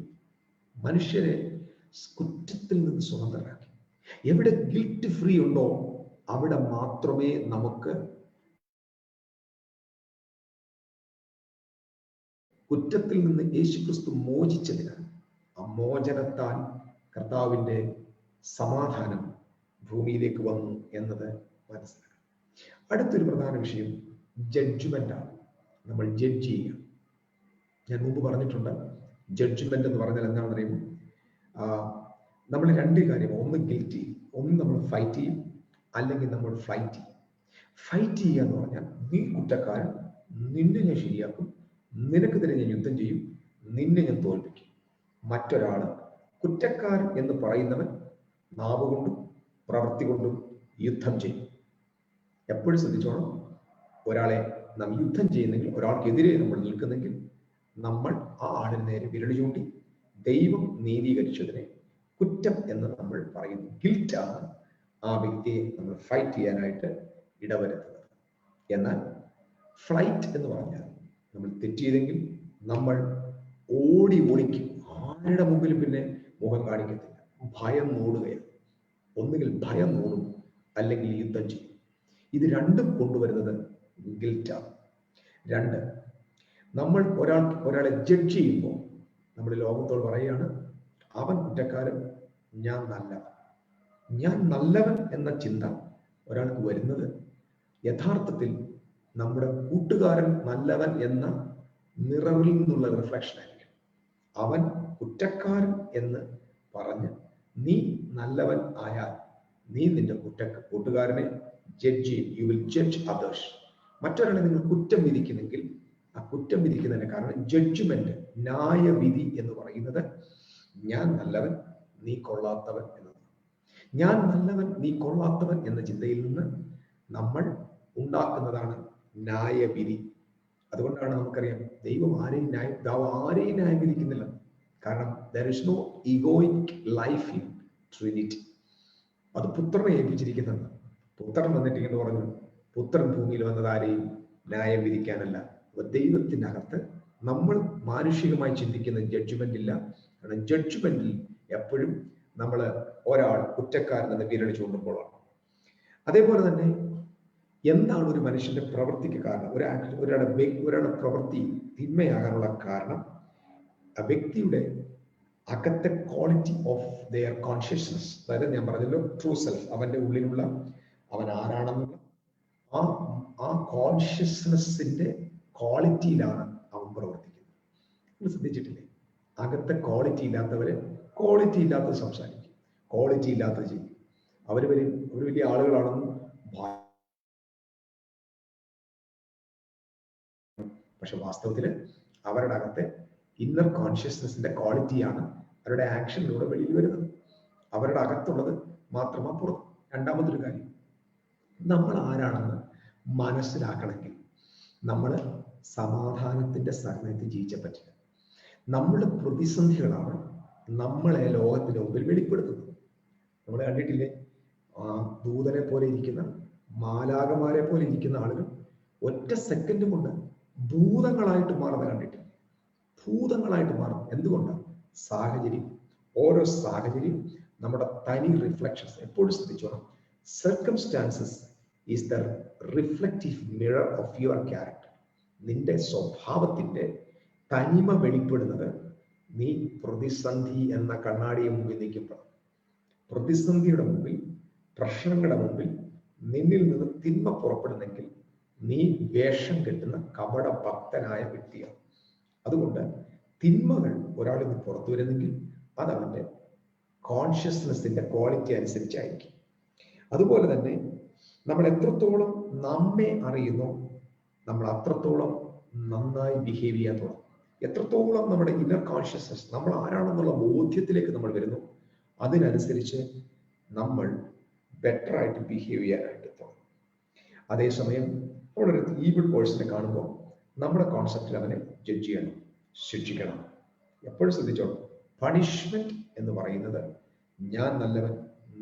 മനുഷ്യരെ കുറ്റത്തിൽ നിന്ന് സ്വതന്ത്രരാക്കി. എവിടെ ഗിൽറ്റ് ഫ്രീ ഉണ്ടോ അവിടെ മാത്രമേ നമുക്ക് കുറ്റത്തിൽ നിന്ന് യേശുക്രിസ്തു മോചിച്ചതിനാൽ ആ മോചനത്താൽ കർത്താവിന്റെ സമാധാനം ഭൂമിയിലേക്ക് വന്നു എന്നത് മനസ്സിലാക്കാം. അടുത്തൊരു പ്രധാന വിഷയം ജഡ്ജ്മെന്റാണ്. നമ്മൾ ജഡ്ജ് ചെയ്യുക. ഞാൻ മുമ്പ് പറഞ്ഞിട്ടുണ്ട്, ജഡ്ജ്മെന്റ് എന്ന് പറഞ്ഞാൽ എന്താണെന്ന് അറിയുമ്പോൾ നമ്മൾ രണ്ട് കാര്യം, ഒന്ന് ഗിൽറ്റി, ഒന്ന് നമ്മൾ ഫൈറ്റ് ചെയ്യും, അല്ലെങ്കിൽ നമ്മൾ ഫ്ലൈറ്റ് ചെയ്യും. ഫൈറ്റ് ചെയ്യുക എന്ന് പറഞ്ഞാൽ നീ കുറ്റക്കാരൻ, നിന്നെ ഞാൻ ശരിയാക്കും, നിനക്കെതിരെ ഞാൻ യുദ്ധം ചെയ്യും, നിന്നെ ഞാൻ തോൽപ്പിക്കും. മറ്റൊരാള് കുറ്റക്കാരൻ എന്ന് പറയുന്നവൻ നാവ് കൊണ്ടും പ്രവൃത്തി കൊണ്ടും യുദ്ധം ചെയ്യും. എപ്പോഴും ശ്രദ്ധിച്ചോണം, ഒരാളെ നാം യുദ്ധം ചെയ്യുന്നെങ്കിൽ, ഒരാൾക്കെതിരെ നമ്മൾ നിൽക്കുന്നെങ്കിൽ നമ്മൾ ആ ആളിന് നേരെ വിരൽ ചൂണ്ടി ദൈവം നീതീകരിച്ചതിനെ കുറ്റം എന്ന് നമ്മൾ പറയുന്നു. ഗിൽറ്റാണ് ആ വ്യക്തിയെ നമ്മൾ ഫൈറ്റ് ചെയ്യാനായിട്ട് ഇടവരുത്തുന്നത്. എന്നാൽ ഫ്ലൈറ്റ് എന്ന് പറഞ്ഞാൽ നമ്മൾ തെറ്റിയതെങ്കിൽ നമ്മൾ ഓടി ഒളിക്കും, ആരുടെ മുമ്പിൽ പിന്നെ മുഖം കാണിക്കത്തില്ല. ഭയം മൂടുകയാണ്. ഒന്നുകിൽ ഭയം മൂടും, അല്ലെങ്കിൽ യുദ്ധം ചെയ്യും. ഇത് രണ്ടും കൊണ്ടുവരുന്നത് ഗിൽറ്റാണ്. രണ്ട്, നമ്മൾ ഒരാളെ ജഡ്ജ് ചെയ്യുമ്പോൾ നമ്മൾ ലോകത്തോട് പറയുകയാണ്, അവൻ കുറ്റക്കാരൻ, ഞാൻ നല്ലവൻ. ഞാൻ നല്ലവൻ എന്ന ചിന്ത ഒരാൾക്ക് വരുന്നത് യഥാർത്ഥത്തിൽ നമ്മുടെ കൂട്ടുകാരൻ നല്ലവൻ എന്ന മിററിൽ നിന്നുള്ള റിഫ്ലക്ഷൻ ആയിരിക്കും. അവൻ കുറ്റക്കാരൻ എന്ന് പറഞ്ഞ് നീ നല്ലവൻ ആയാൽ നീ നിന്റെ കൂട്ടുകാരനെ ജഡ്ജ് ചെയ്യും. You will judge others. മറ്റൊരാളെ നിങ്ങൾ കുറ്റം വിധിക്കുന്നെങ്കിൽ ആ കുറ്റം വിധിക്കുന്നതിന് കാരണം ജഡ്ജ്മെന്റ്, ന്യായവിധി എന്ന് പറയുന്നത് ഞാൻ നല്ലവൻ, നീ കൊള്ളാത്തവൻ എന്നതാണ്. ഞാൻ നല്ലവൻ, നീ കൊള്ളാത്തവൻ എന്ന ചിന്തയിൽ നിന്ന് നമ്മൾ ഉണ്ടാക്കുന്നതാണ് ന്യായവിധി. അതുകൊണ്ടാണ് നമുക്കറിയാം ദൈവം ആരെയും ന്യായം വിധിക്കുന്നില്ല. കാരണം there is no egoic life in Trinity. അത് പുത്രനെ ഏൽപ്പിച്ചിരിക്കുന്നുണ്ട്. പുത്രൻ വന്നിട്ട് ഇങ്ങനെ പറഞ്ഞു, പുത്രൻ ഭൂമിയിൽ വന്നത് ആരെയും ന്യായം വിധിക്കാനല്ല. അപ്പൊ ദൈവത്തിന്റെ അകത്ത് നമ്മൾ മാനുഷികമായി ചിന്തിക്കുന്ന ജഡ്ജ്മെന്റ് ഇല്ല. കാരണം ജഡ്ജ്മെന്റിൽ എപ്പോഴും നമ്മൾ ഒരാൾ കുറ്റക്കാരനെന്ന് വിരൽ ചൂണ്ടുമ്പോഴാണ്. അതേപോലെ തന്നെ എന്താണ് ഒരു മനുഷ്യന്റെ പ്രവൃത്തിക്ക് കാരണം? ഒരാളുടെ പ്രവൃത്തി തിന്മയാകാനുള്ള കാരണം ആ വ്യക്തിയുടെ അകത്തെ ക്വാളിറ്റി ഓഫ് ദെയർ കോൺഷ്യസ്നസ്. അതായത് ഞാൻ പറഞ്ഞല്ലോ, ട്രൂ സെൽഫ്, അവന്റെ ഉള്ളിലുള്ള അവൻ ആരാണെന്നുള്ള ആ കോൺഷ്യസ്നെസ്സിന്റെ ക്വാളിറ്റിയിലാണ് അവൻ പ്രവർത്തിക്കുന്നത്. നിങ്ങൾ ശ്രദ്ധിച്ചിട്ടില്ലേ? അകത്തെ ക്വാളിറ്റി ഇല്ലാത്തവര് ക്വാളിറ്റി ഇല്ലാത്തത് സംസാരിക്കും, ക്വാളിറ്റി ഇല്ലാത്തത് ചെയ്യും. അവര് വലിയ ആളുകളാണെന്ന്, പക്ഷെ വാസ്തവത്തിൽ അവരുടെ അകത്തെ ഇന്നർ കോൺഷ്യസ്നെസ്സിന്റെ ക്വാളിറ്റിയാണ് അവരുടെ ആക്ഷനിലൂടെ വെളിയിൽ വരുന്നത്. അവരുടെ അകത്തുള്ളത് മാത്രമാ പുറത്ത്. രണ്ടാമതൊരു കാര്യം, നമ്മൾ ആരാണെന്ന് മനസ്സിലാക്കണമെങ്കിൽ നമ്മൾ സമാധാനത്തിന്റെ സമയത്ത് ജീവിച്ച പറ്റില്ല. നമ്മുടെ പ്രതിസന്ധികളാണ് നമ്മളെ ലോകത്തിന്റെ മുമ്പിൽ വെളിപ്പെടുത്തുന്നത്. നമ്മൾ കണ്ടിട്ടില്ലേ, ദൂതനെ പോലെ ഇരിക്കുന്ന, മാലാകമാരെ പോലെ ഇരിക്കുന്ന ആളുകൾ ഒറ്റ സെക്കൻഡ് കൊണ്ട് ഭൂതങ്ങളായിട്ട് മാറുന്നത് കണ്ടിട്ടില്ല. ഭൂതങ്ങളായിട്ട് മാറും. എന്തുകൊണ്ടാണ്? സാഹചര്യം. ഓരോ സാഹചര്യം നമ്മുടെ തനി റിഫ്ലക്ഷൻസ്. എപ്പോഴും ശ്രദ്ധിച്ചോണം, circumstances is the reflective mirror of your character. നിന്റെ സ്വഭാവത്തിന്റെ തനിമ വെളിപ്പെടുന്നത് നീ പ്രതിസന്ധി എന്ന കണ്ണാടിയെ മുമ്പിൽ നിൽക്കുമ്പോൾ. പ്രതിസന്ധിയുടെ മുമ്പിൽ, പ്രശ്നങ്ങളുടെ മുമ്പിൽ നിന്നിൽ നിന്ന് തിന്മ പുറപ്പെടുന്നെങ്കിൽ നീ വേഷം കെട്ടുന്ന കപട ഭക്തനായ വ്യക്തിയാണ്. അതുകൊണ്ട് തിന്മകൾ ഒരാളിൽ നിന്ന് പുറത്തു വരുന്നെങ്കിൽ അത് അവന്റെ കോൺഷ്യസ്നെസ്സിന്റെ ക്വാളിറ്റി അനുസരിച്ചായിരിക്കും. അതുപോലെ തന്നെ നമ്മൾ എത്രത്തോളം നമ്മെ അറിയുന്നു, നമ്മൾ അത്രത്തോളം നന്നായി ബിഹേവ് ചെയ്യാൻ തുടങ്ങും. എത്രത്തോളം നമ്മുടെ ഇന്നർ കോൺഷ്യസ്നസ്, നമ്മൾ ആരാണെന്നുള്ള ബോധ്യത്തിലേക്ക് നമ്മൾ വരുന്നു, അതിനനുസരിച്ച് നമ്മൾ ബെറ്റർ ആയിട്ട് ബിഹേവ് ചെയ്യാനായിട്ട് തുടങ്ങും. അതേസമയം നമ്മളൊരു ഈവിൾ പേഴ്സണെ കാണുമ്പോൾ നമ്മുടെ കോൺസെപ്റ്റിൽ അവനെ ജഡ്ജ് ചെയ്യണം, ശിക്ഷിക്കണം. എപ്പോഴും ശ്രദ്ധിച്ചോളൂ, പണിഷ്മെന്റ് എന്ന് പറയുന്നത് ഞാൻ നല്ലവൻ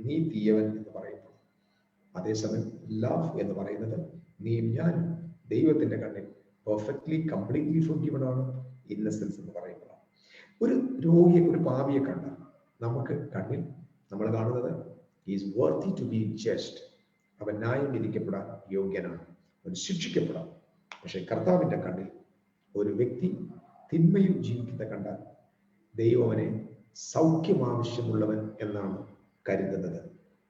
നീ തീയവൻ എന്ന് പറയുമ്പോൾ, അതേസമയം ലവ് എന്ന് പറയുന്നത് നീയും ഞാനും ദൈവത്തിന്റെ കണ്ണിൽ പെർഫെക്റ്റ്ലി കംപ്ലീറ്റ്ലി ഫോർഗിവൺ ആണ്. ഇന്നസെൻസ് എന്ന് പറയുമ്പോഴാണ്. ഒരു രോഗിയെ, ഒരു പാപിയെ കണ്ടാൽ നമുക്ക് കണ്ണിൽ നമ്മൾ കാണുന്നത് is worthy to be just, അവൻ ന്യായം വിധിക്കപ്പെടാൻ യോഗ്യനാണ്, അവൻ ശിക്ഷിക്കപ്പെടാം. പക്ഷെ കർത്താവിന്റെ കണ്ണിൽ ഒരു വ്യക്തി തിന്മയിൽ ജീവിക്കുന്ന കണ്ടാൽ ദൈവം അവനെ സൗഖ്യം ആവശ്യമുള്ളവൻ എന്നാണ് കരുതുന്നത്.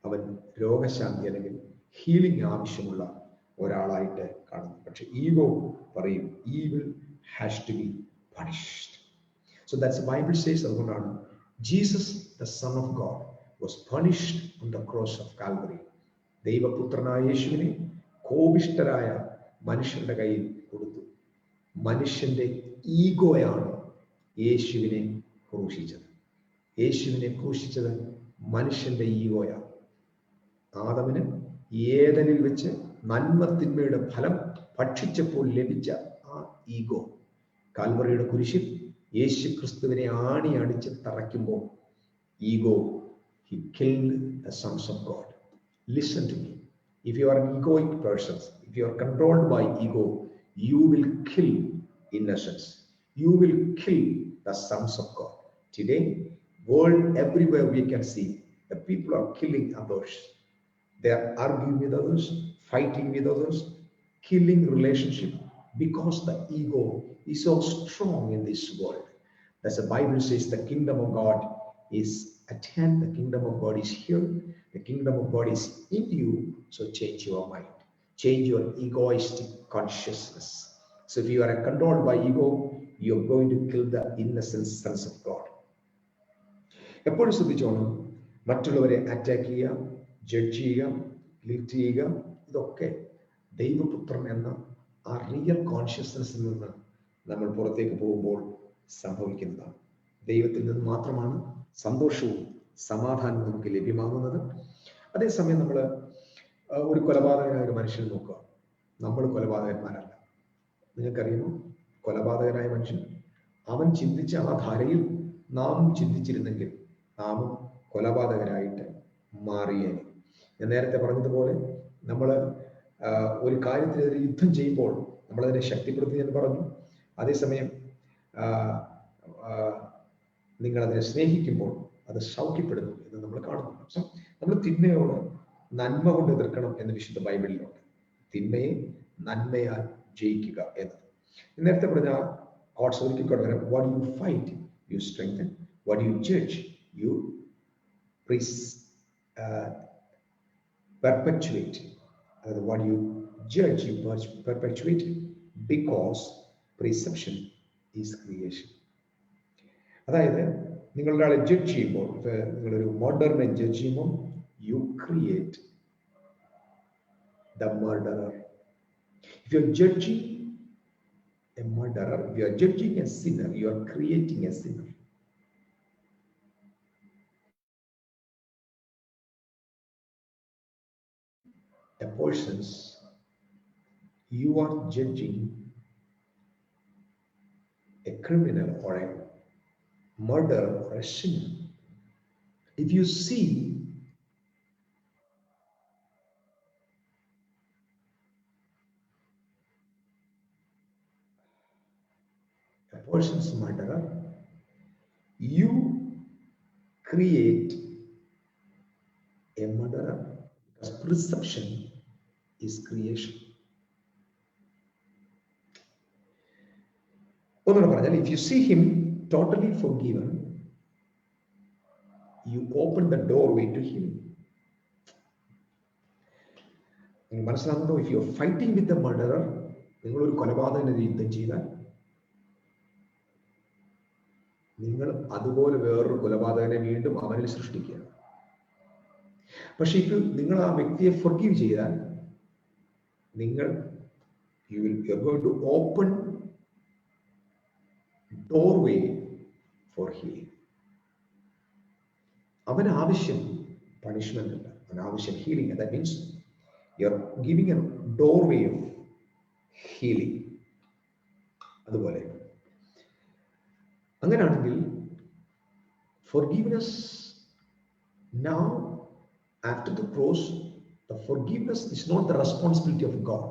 അവൻ രോഗശാന്തി അല്ലെങ്കിൽ ഹീലിംഗ് ആവശ്യമുള്ള ഒരാളായിട്ട് കാണുന്നു. പക്ഷെ ഈഗോ പറയും evil has to be punished. So that's the Bible says. അതുകൊണ്ടാണ് Jesus the Son of God was punished on the cross of Calvary. ദൈവപുത്രനായ യേശുവിനെ കോപിഷ്ഠരായ മനുഷ്യരുടെ കയ്യിൽ കൊടുത്തു. മനുഷ്യന്റെ ഈഗോയാണ് യേശുവിനെ ക്രൂശിച്ചത്. യേശുവിനെ ക്രൂശിച്ചത് മനുഷ്യന്റെ ഈഗോയാണ്. ആദമിന് ഏദനിൽ വെച്ച് നന്മ തിന്മയുടെ ഫലം ഭക്ഷിച്ചപ്പോൾ ലഭിച്ച ആ ഈഗോ കാൽവറിയുടെ കുരിശിൽ യേശു ക്രിസ്തുവിനെ ആണി അടിച്ച് തറയ്ക്കുമ്പോൾ ego, he killed the sons of God. Listen to me. If you are an egoic person, if you are controlled by ego, you will kill innocence. You will kill the sons of God. Today, world everywhere we can see the people are killing others. They are arguing with others, fighting with others, killing relationship because the ego is so strong in this world. As the Bible says, the kingdom of God is at hand. The kingdom of God is here. The kingdom of God is in you. So change your mind. Change your egoistic consciousness. So if you are controlled by ego, you are going to kill the innocent sons of God. എപ്പോഴും ശ്രദ്ധിച്ചോണം, മറ്റുള്ളവരെ attack ചെയ്യുക, judge ചെയ്യുക, Litt ചെയ്യുക, ഇതൊക്കെ ദൈവപുത്രൻ എന്ന ആ റിയൽ കോൺഷ്യസ്നെസ്സിൽ നിന്ന് നമ്മൾ പുറത്തേക്ക് പോകുമ്പോൾ സംഭവിക്കുന്നതാണ്. ദൈവത്തിൽ നിന്ന് മാത്രമാണ് സന്തോഷവും സമാധാനവും നമുക്ക് ലഭ്യമാകുന്നത്. അതേസമയം നമ്മൾ ഒരു കൊലപാതകനായ ഒരു മനുഷ്യനെ നോക്കുക, നമ്മൾ കൊലപാതകന്മാരല്ല. നിങ്ങൾക്കറിയുമോ, കൊലപാതകനായ മനുഷ്യൻ, അവൻ ചിന്തിച്ച ആ ധാരയിൽ നാമും ചിന്തിച്ചിരുന്നെങ്കിൽ നാമും കൊലപാതകരായിട്ട് മാറിയേനെ. ഞാൻ നേരത്തെ പറഞ്ഞതുപോലെ നമ്മൾ ഒരു കാര്യത്തിനെതിരെ യുദ്ധം ചെയ്യുമ്പോൾ നമ്മളതിനെ ശക്തിപ്പെടുത്തി എന്ന് പറഞ്ഞു. അതേസമയം നിങ്ങളതിനെ സ്നേഹിക്കുമ്പോൾ അത് സൗഖ്യപ്പെടുന്നു എന്ന് നമ്മൾ കാണുന്നു. സോ നമ്മൾ തിന്മയോട് നന്മ കൊണ്ട് എതിർക്കണം എന്ന് വിശുദ്ധ ബൈബിളിലുണ്ട്. തിന്മയെ നന്മയാൽ ജയിക്കുക എന്ന്. നേരത്തെ പറഞ്ഞ കോട്സ് ഒരിക്കൽ വരാം. What you fight U strengthen, what you judge U perpetuate. What you judge you perpetuate, because perception is creation. അതായത് നിങ്ങൾ ഒരാളെ ജഡ്ജ് ചെയ്യുമ്പോൾ, നിങ്ങളൊരു മർഡറിനെ ജഡ്ജ് ചെയ്യുമ്പോൾ you create the murderer. If you are judging a murderer, if you are judging a sinner, you are creating a sinner. A person's, you are judging a criminal or a murderer or a sinner. If you see a person's murderer, you create a murderer, because perception is creation. ഒന്നുകൂടെ പറഞ്ഞാൽ, if you see him totally forgiven, you open the doorway to him. നിങ്ങൾ മനസ്സിലാകുന്നുണ്ടോ? if you are fighting with the murderer, നിങ്ങൾ ഒരു കൊലപാതകനെതിരെ യുദ്ധം ചെയ്താൽ നിങ്ങൾ അതുപോലെ വേറൊരു കൊലപാതകനെ വീണ്ടും അവനിൽ സൃഷ്ടിക്കുകയാണ്. പക്ഷെ ഇത് നിങ്ങൾ ആ വ്യക്തിയെ forgive ചെയ്താൽ നിങ്ങൾ you are going to open doorway for healing. അവന് ആവശ്യം പണിഷ്മെന്റ് അല്ല, അവന് ആവശ്യം healing. That means you are giving a doorway of healing. അതുപോലെ അങ്ങനെയാണെങ്കിൽ forgiveness now, after the cross, the forgiveness is not the responsibility of God.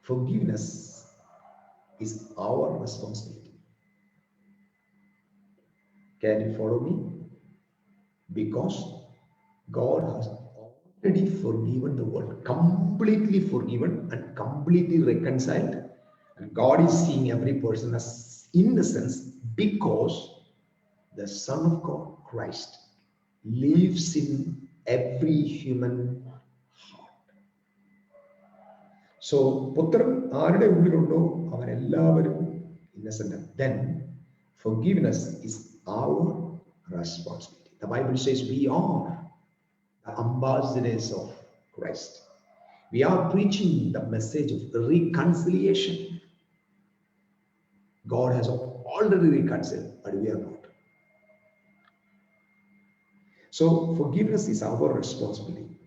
Forgiveness is our responsibility. Can you follow me? Because God has already forgiven the world, completely forgiven and completely reconciled. And God is seeing every person as innocent because the Son of God, Christ, lives in every human heart. So, പുത്രൻ ആരുടെ ഉള്ളിലുണ്ടോ അവരെല്ലാവരും innocent. Then forgiveness is our responsibility. The Bible says we are the ambassadors of Christ. We are preaching the message of reconciliation. God has already reconciled, but we are not. So forgiveness is our responsibility.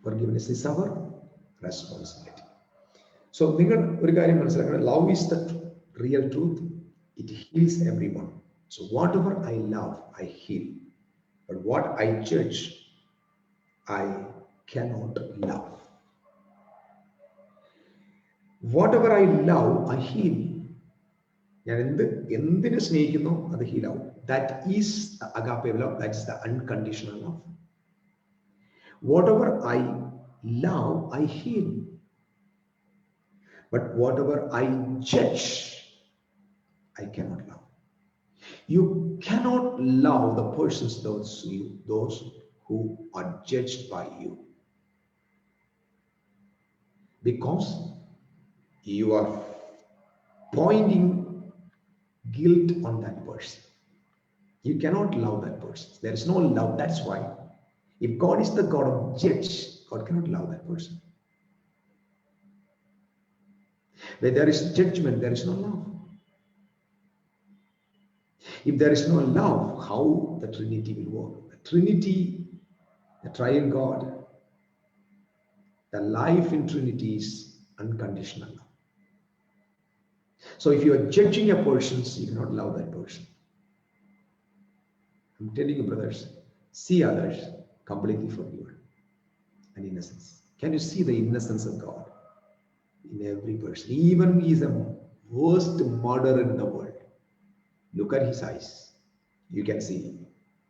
Forgiveness is our responsibility. So നിങ്ങൾ ഒരു കാര്യം മനസ്സിലാക്കണം, love is the real truth. It heals everyone. So whatever I love, I heal. But what I judge, I cannot love. Whatever I love, I heal. ഞാൻ എന്തിനെ സ്നേഹിക്കുന്നു അത് ഹീലാവും. That is the agape love. That is the unconditional love. Whatever I love, I heal. But whatever I judge, I cannot love. You cannot love the persons, those who are judged by you, because you are pointing guilt on that person. You cannot love that person. There is no love. That's why, if God is the God of judge, God cannot love that person. Where there is judgment, there is no love. If there is no love, how the Trinity will work? The Trinity, the triune God, the life in Trinity is unconditional. So if you are judging a person, you cannot love that person. I'm telling you, brothers, see others completely forgiven and innocence. Can you see the innocence of God in every person? Even he is the worst murderer in the world. Look at his eyes. You can see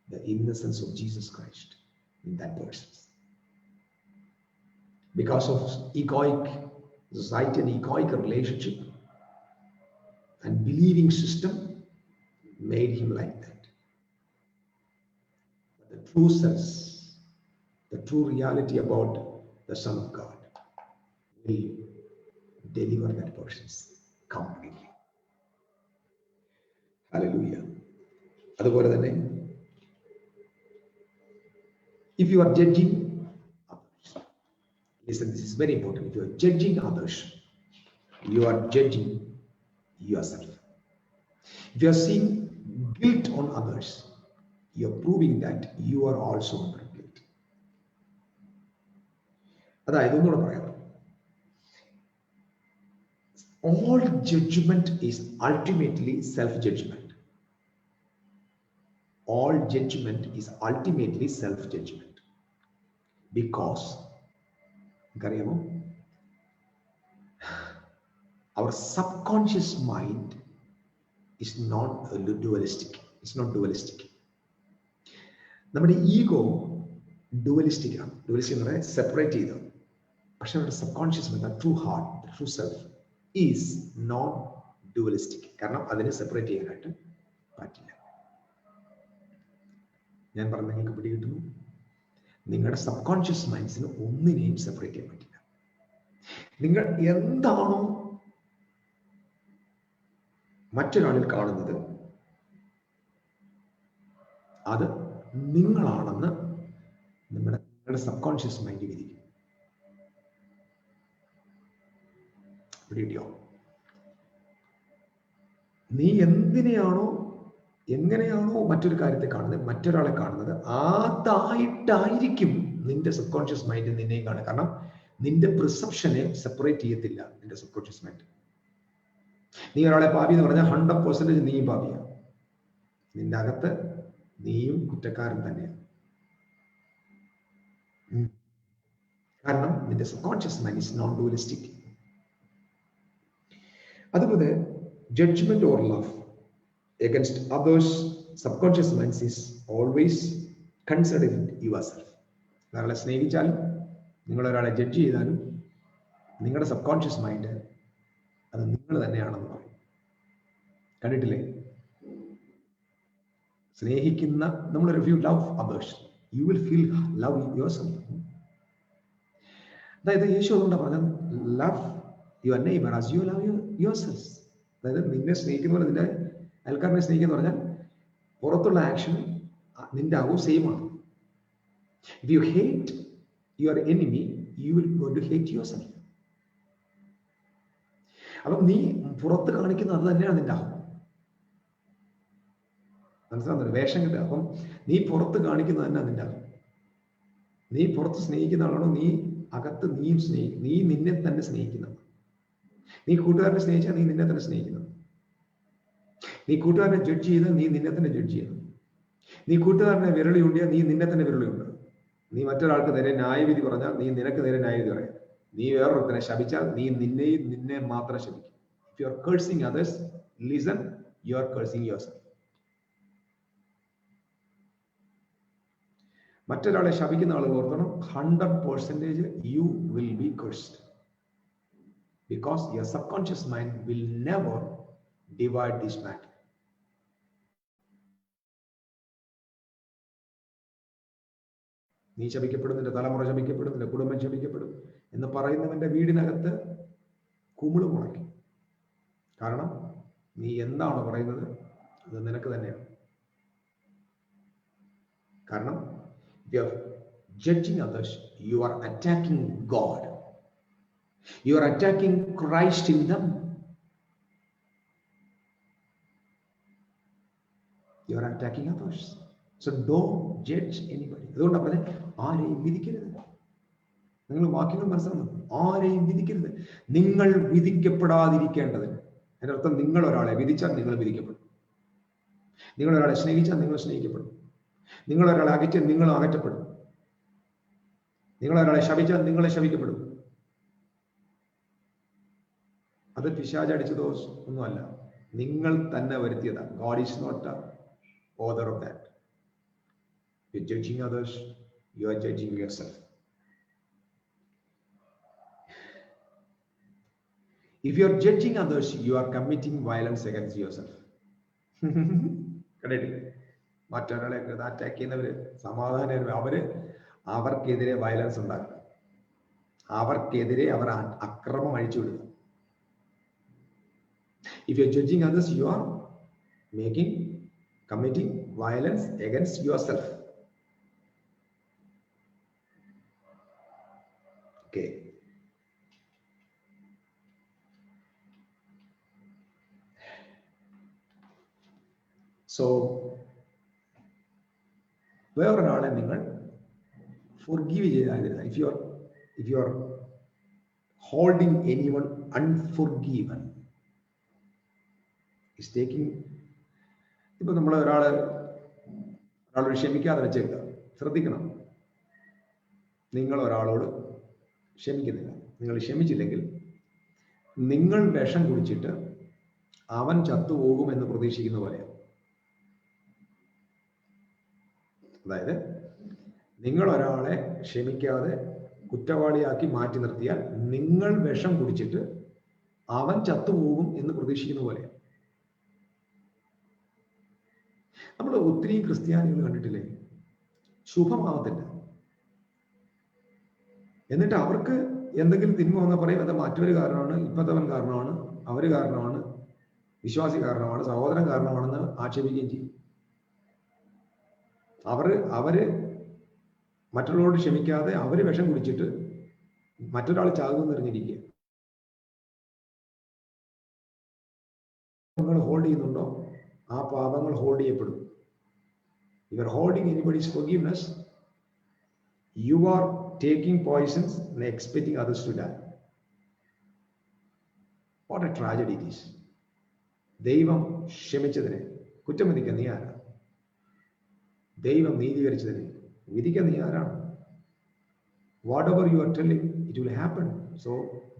the innocence of Jesus Christ in that person. Because of egoic society and egoic relationship and believing system made him like that. But the true sense, the true reality about the Son of God will deliver that person completely. Hallelujah. അതുപോലെ തന്നെ if you are judging others, listen, this is very important. If you are judging others, you are judging yourself. If you are seeing guilt on others, you are proving that you are also under guilt. അതായത് ഒന്നുകൂടെ പറയാം. All judgment is ultimately self-judgment. All judgment is ultimately self-judgment. Because our subconscious mind is not dualistic. It's not dualistic. നമ്മുടെ ego dualistic ആണ്. Dualistic എന്ന് പറഞ്ഞാൽ separate ചെയ്ത്. പക്ഷെ നമ്മുടെ subconscious mind, true heart, true self is not dualistic. കാരണം അതിനെ separate ചെയ്യാനായിട്ട് പറ്റില്ല. ഞാൻ പറഞ്ഞ നിങ്ങൾക്ക് പിടികിട്ടുന്നു. നിങ്ങളുടെ സബ്കോൺഷ്യസ് മൈൻഡ്സിന് ഒന്നിനെയും സെപ്പറേറ്റ് ചെയ്യാൻ പറ്റില്ല. നിങ്ങൾ എന്താണോ മറ്റൊരാളിൽ കാണുന്നത് അത് നിങ്ങളാണെന്ന് നിങ്ങളുടെ സബ്കോൺഷ്യസ് മൈൻഡ് വിധിക്കും. പിടികിട്ടിയോ? നീ എന്തിനെയാണോ എങ്ങനെയാണോ മറ്റൊരു കാര്യത്തെ കാണുന്നത്, മറ്റൊരാളെ കാണുന്നത്, അതായിട്ടായിരിക്കും നിന്റെ സബ്കോൺഷ്യസ് മൈൻഡ് നിന്നെയും കാണുക. കാരണം നിന്റെ പ്രിസെപ്ഷനെ സെപ്പറേറ്റ് ചെയ്യത്തില്ല നിന്റെ സബ്കോൺഷ്യസ് മൈൻഡ്. നീ ഒരാളെ പാപി എന്ന് പറഞ്ഞാൽ 100% നീയും പാപിയാണ്. നിന്റെ അകത്ത് നീയും കുറ്റക്കാരൻ തന്നെയാണ്. കാരണം നിന്റെ subconscious mind is non dualistic. അതുപോലെ judgement or love against others, subconscious mind is always considered yourself. ഒരാളെ സ്നേഹിച്ചാലും നിങ്ങൾ ഒരാളെ ജഡ്ജ് ചെയ്താലും നിങ്ങളുടെ സബ്കോൺഷ്യസ് മൈൻഡ് അത് നിങ്ങൾ തന്നെയാണെന്ന് പറയും. കണ്ടിട്ടില്ലേ? സ്നേഹിക്കുന്ന നമ്മൾ, if you love others, you will feel love yourself. അതായത് യേശു അതുകൊണ്ടാണ് പറഞ്ഞത് love your neighbor as you love yourself. അതായത് നിന്നെ സ്നേഹിക്കുന്ന നിന്റെ അയൽക്കാരനെ സ്നേഹിക്കുന്ന പറഞ്ഞാൽ പുറത്തുള്ള ആക്ഷൻ നിന്റെ ആവും സെയിം ആണ്. If you hate your enemy, you will go to hate yourself. അപ്പം നീ പുറത്ത് കാണിക്കുന്ന അത് തന്നെയാണ് നിന്റെ ആവും. മനസ്സിലാകുന്നുണ്ട്? വേഷം കിട്ടുക. അപ്പം നീ പുറത്ത് കാണിക്കുന്നത് തന്നെ നിന്റെ ആവും. നീ പുറത്ത് സ്നേഹിക്കുന്ന ആളാണോ, നീ അകത്ത് നീയും നീ നിന്നെ തന്നെ സ്നേഹിക്കുന്നത്. നീ കൂട്ടുകാരനെ സ്നേഹിച്ചാൽ നീ നിന്നെ തന്നെ സ്നേഹിക്കുന്നത്. നീ കൂട്ടുകാരനെ ജഡ്ജ് ചെയ്താൽ നീ നിന്നെ തന്നെ ജഡ്ജ് ചെയ്യുന്നു. നീ കൂട്ടുകാരനെ വിരളി ഉണ്ടിയാൽ നീ നിന്നെ തന്നെ വിരളി ഉണ്ട്. നീ മറ്റൊരാൾക്ക് നേരെ ന്യായവിധി പറഞ്ഞാൽ നീ നിനക്ക് നേരെ ന്യായവിധി പറയാം. നീ വേറൊരുത്തനെ ശപിച്ചാൽ നീ നിന്നെ മാത്രം ശപിക്കും. If you are cursing others, listen, you are cursing yourself. മറ്റൊരാളെ ശപിക്കുന്ന ആളുകൾ ഓർക്കണം, 100% you will be cursed. Because your subconscious mind will never divide this matter. നീ ശപിക്കപ്പെടും, നിന്റെ തലമുറ ശപിക്കപ്പെടും, നിന്റെ കുടുംബം ശപിക്കപ്പെടും എന്ന് പറയുന്നവന്റെ വീടിനകത്ത് കുമിള് മുളയ്ക്കും. കാരണം നീ എന്താണോ പറയുന്നത് അത് നിനക്ക് തന്നെയാണ്. കാരണം you are judging others, you are attacking God, you are attacking Christ in them. You are attacking others. So don't judge anybody. അതുകൊണ്ടാണ് പറഞ്ഞത് ആരെയും വിധിക്കരുത്. നിങ്ങൾ വാക്യങ്ങൾ മനസ്സിലാക്കണം. ആരെയും വിധിക്കരുത്. നിങ്ങൾ വിധിക്കപ്പെടാതിരിക്കേണ്ടതിന്. അതിന്റെ അർത്ഥം നിങ്ങൾ ഒരാളെ വിധിച്ചാൽ നിങ്ങൾ വിധിക്കപ്പെടും. നിങ്ങൾ ഒരാളെ സ്നേഹിച്ചാൽ നിങ്ങൾ സ്നേഹിക്കപ്പെടും. നിങ്ങൾ ഒരാളെ അകറ്റാൽ നിങ്ങൾ അകറ്റപ്പെടും. നിങ്ങൾ ഒരാളെ ശപിച്ചാൽ നിങ്ങളെ ശപിക്കപ്പെടും. അത് പിശാചടിച്ചതോ ഒന്നുമല്ല, നിങ്ങൾ തന്നെ വരുത്തിയതാണ്. God is not the author of that. You are judging others, you are judging yourself. If you are judging others, you are committing violence against yourself. കണ്ടിട്ടില്ലേ? മറ്റൊരാളെ അറ്റാക്ക് ചെയ്യുന്നവര്, സമാധാനം, അവർക്കെതിരെ വയലൻസ് ഉണ്ടാക്കുക, അവർക്കെതിരെ അവർ അക്രമം അഴിച്ചുവിടുക. If you are judging others, you are committing violence against yourself. Okay. So, വേറൊരാളെ നിങ്ങൾ forgive ചെയ്താൽ, if you are holding anyone unforgiven, is taking, ഇപ്പൊ നമ്മൾ ഒരാളോട് ക്ഷമിക്കാതെ വെച്ചേക്കുക. ശ്രദ്ധിക്കണം, നിങ്ങൾ ഒരാളോട് ക്ഷമിക്കുന്നില്ല, നിങ്ങൾ ക്ഷമിച്ചില്ലെങ്കിൽ നിങ്ങൾ വിഷം കുടിച്ചിട്ട് അവൻ ചത്തുപോകുമെന്ന് പ്രതീക്ഷിക്കുന്ന പോലെയാണ്. അതായത് നിങ്ങൾ ഒരാളെ ക്ഷമിക്കാതെ കുറ്റവാളിയാക്കി മാറ്റി നിർത്തിയാൽ നിങ്ങൾ വിഷം കുടിച്ചിട്ട് അവൻ ചത്തുപോകും എന്ന് പ്രതീക്ഷിക്കുന്ന പോലെയാണ്. നമ്മൾ ഒത്തിരി ക്രിസ്ത്യാനികൾ കണ്ടിട്ടില്ലേ, ശുഭമാവത്തില്ല. എന്നിട്ട് അവർക്ക് എന്തെങ്കിലും തിന്മ വന്നാൽ പറയും അത് മറ്റൊരു കാരണമാണ്, ഇപ്പത്തവൻ കാരണമാണ്, അവര് കാരണമാണ്, വിശ്വാസി കാരണമാണ്, സഹോദരൻ കാരണമാണെന്ന് ആക്ഷേപിക്കുകയും ചെയ്യും. അവര് മറ്റുള്ളവരോട് ക്ഷമിക്കാതെ അവര് വിഷം കുടിച്ചിട്ട് മറ്റൊരാൾ ചാകുമെന്ന് അറിഞ്ഞിരിക്കുക. നിങ്ങൾ ഹോൾഡ് ചെയ്യുന്നുണ്ടോ, ആ പാപങ്ങൾ ഹോൾഡ് ചെയ്യപ്പെടും. If you are holding anybody's forgiveness, you are taking poisons and expecting others to die. What a tragedy it is. ദൈവം ക്ഷമിച്ചതിനെ കുറ്റം വിധിക്കാൻ നീ ആരാ? ദൈവം നീതീകരിച്ചതിനെ വിധിക്കാൻ നീ ആരാണ്? Whatever you are telling, it will happen. So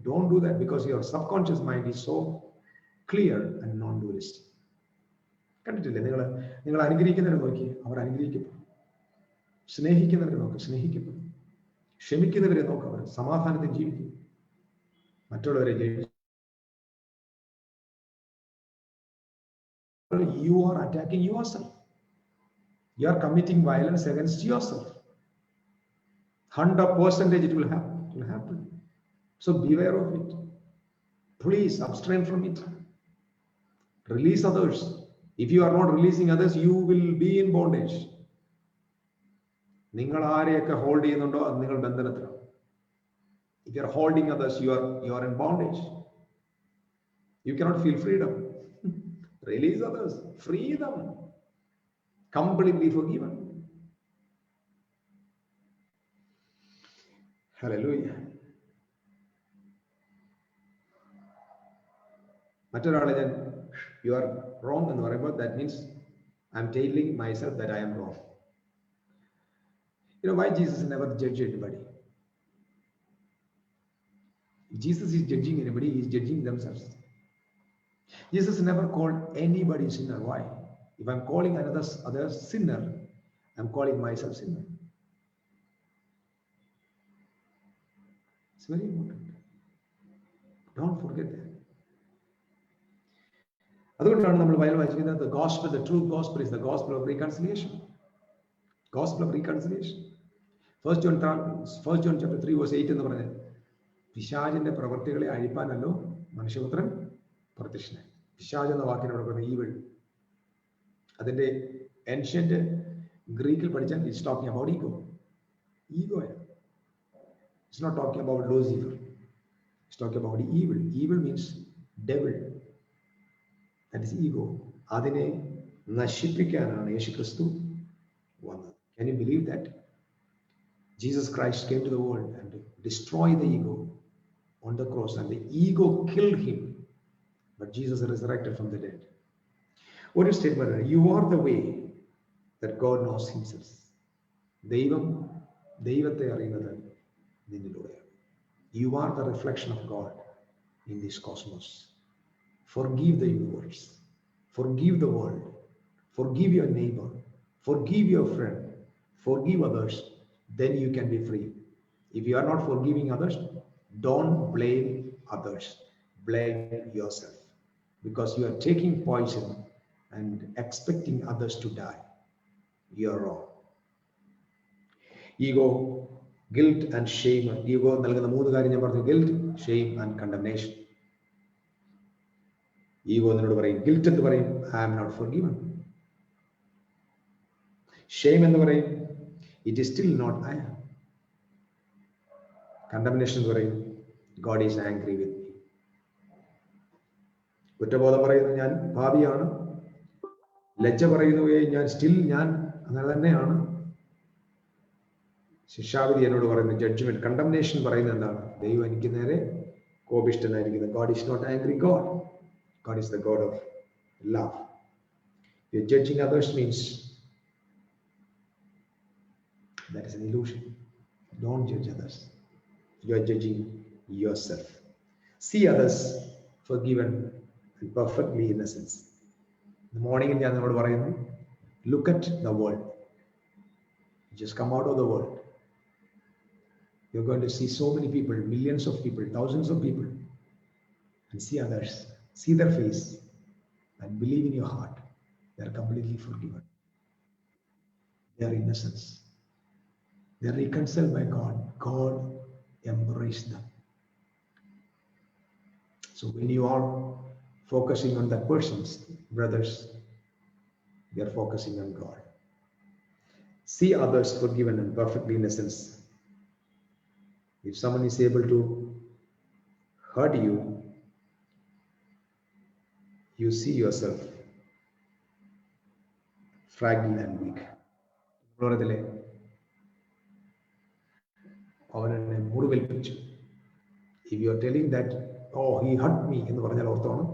don't do that, because your subconscious mind is so clear and non-dualistic. കണ്ടിട്ടില്ലേ? നിങ്ങൾ അനുഗ്രഹിക്കുന്നവരെ നോക്കി, അവർ അനുഗ്രഹിക്കപ്പെടും. സ്നേഹിക്കുന്നവരെ നോക്ക്, സ്നേഹിക്കപ്പെടും. ക്ഷമിക്കുന്നവരെ നോക്ക്, അവർ സമാധാനത്തിൽ ജീവിക്കും. മറ്റുള്ളവരെ you are attacking yourself. You are committing violence against yourself. 100% it will happen. So beware of it. Please abstain from it. Release others. If you are not releasing others, you will be in bondage. നിങ്ങൾ ആരെയൊക്കെ hold ചെയ്യുന്നുണ്ടോ അത് നിങ്ങൾ ബന്ധനത്തിലാണ്. If you are holding others, you are in bondage. You cannot feel freedom. Release others, free them, completely forgiven. Hallelujah. മറ്റൊരാളെ ഞാൻ you are wrong എന്ന് പറയുമ്പോൾ that means I am telling myself that I am wrong. You know why Jesus never judged anybody? If Jesus is judging anybody, he is judging themselves. Jesus never called anybody sinner. Why? If I'm calling other sinner, I'm calling myself sinner. It's very important. Don't forget that. അതുകൊണ്ടാണ് നമ്മൾ Bible വായിക്കുന്നത് the gospel, the true gospel is the gospel of reconciliation. Gospel of reconciliation. 1 John chapter 3 verse 8 എന്ന് പറഞ്ഞത്, പിശാചിന്റെ പ്രവൃത്തികളെ അഴിപ്പാനല്ലോ മനുഷ്യപുത്രൻ പ്രത്യക്ഷനായി. പിശാച് എന്ന വാക്കിനെ പറയുന്നത് ഈവിൾ. അതിന്റെ ഏൻഷ്യന്റ് ഗ്രീക്കിൽ പഠിച്ചാൽ it's talking about ego. It's not talking about Lucifer. It's talking about evil. Evil means devil. That is ego. അതിനെ നശിപ്പിക്കാനാണ് യേശുക്രിസ്തു വന്നത്. Can you believe that? Jesus Christ came to the world and destroyed the ego on the cross, and the ego killed him. But Jesus resurrected from the dead. What is statement? You are the way that God knows himself. ദൈവത്തെ അറിയുന്നത് നിന്നിലൂടെയാണ്. You are the reflection of God in this cosmos. Forgive the universe. Forgive the world. Forgive your neighbor. Forgive your friend. Forgive others. Then you can be free. If you are not forgiving others, don't blame others. Blame yourself. Because you are taking poison and expecting others to die. You are wrong. Ego, guilt and shame. Ego നൽകുന്ന മൂന്ന് കാര്യം ഞാൻ പറഞ്ഞു. Guilt, shame and condemnation. Ego എന്നോട് പറയും, guilt എന്ന് പറയും, I am not forgiven. Shame എന്ന് പറയും, it is still not I am. Condemnation എന്ന് പറയും, God is angry with me. കുറ്റബോധം പറയുന്നു, ഞാൻ പാപിയാണ്. ലജ്ജ പറയുന്നു, ഞാൻ അങ്ങനെ തന്നെയാണ്. ശിക്ഷാവിധി എന്നോട് പറയുന്നു, ജഡ്ജ്മെന്റ്. കണ്ടംനേഷൻ പറയുന്നത് എന്താണ്? ദൈവം എനിക്ക് നേരെ കോപിഷ്ഠനായിരിക്കുന്നത്. God is not angry God. God is the God of love. You're judging others means that is an illusion. Don't judge others. You are judging yourself. See others forgiven and perfectly innocent. In the morning, ഞാൻ നിങ്ങളോട് പറയുന്നു, look at the world. Just come out of the world. You're going to see so many people, millions of people, thousands of people, and see others, see their face, and believe in your heart they are completely forgiven. They are innocents. They are reconciled by God. God embraced them. So when you are focusing on that person's brothers, you are focusing on God. See others forgiven and perfectly innocent. If someone is able to hurt you, you see yourself fragile and weak. അവനെ മുറിവേൽപ്പിച്ചു. If you are telling that, oh, he hurt me എന്ന് പറഞ്ഞാൽ ഓർത്തോണം,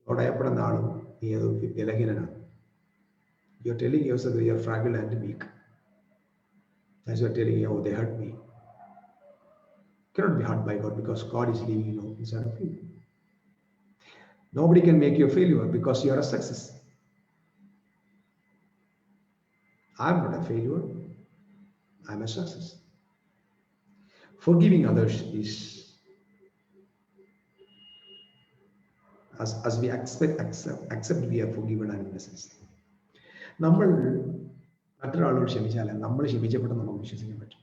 അവിടെ ഭയപ്പെടുന്ന ആളും നീ അത് ബലഹീനനാണ്. You are telling yourself that you are fragile and weak. As you are telling, oh, they hurt me. You cannot be hurt by God because God is living inside of you. Nobody can make you a failure because you are a success. I am not a failure. I am a success. Forgiving others is as we accept we are forgiven and innocent. നമ്മൾ മറ്റൊരാളോട് ക്ഷമിച്ചാൽ നമ്മൾ ക്ഷമിച്ചപ്പെട്ടെന്ന് നമുക്ക് വിശ്വസിക്കാൻ പറ്റും.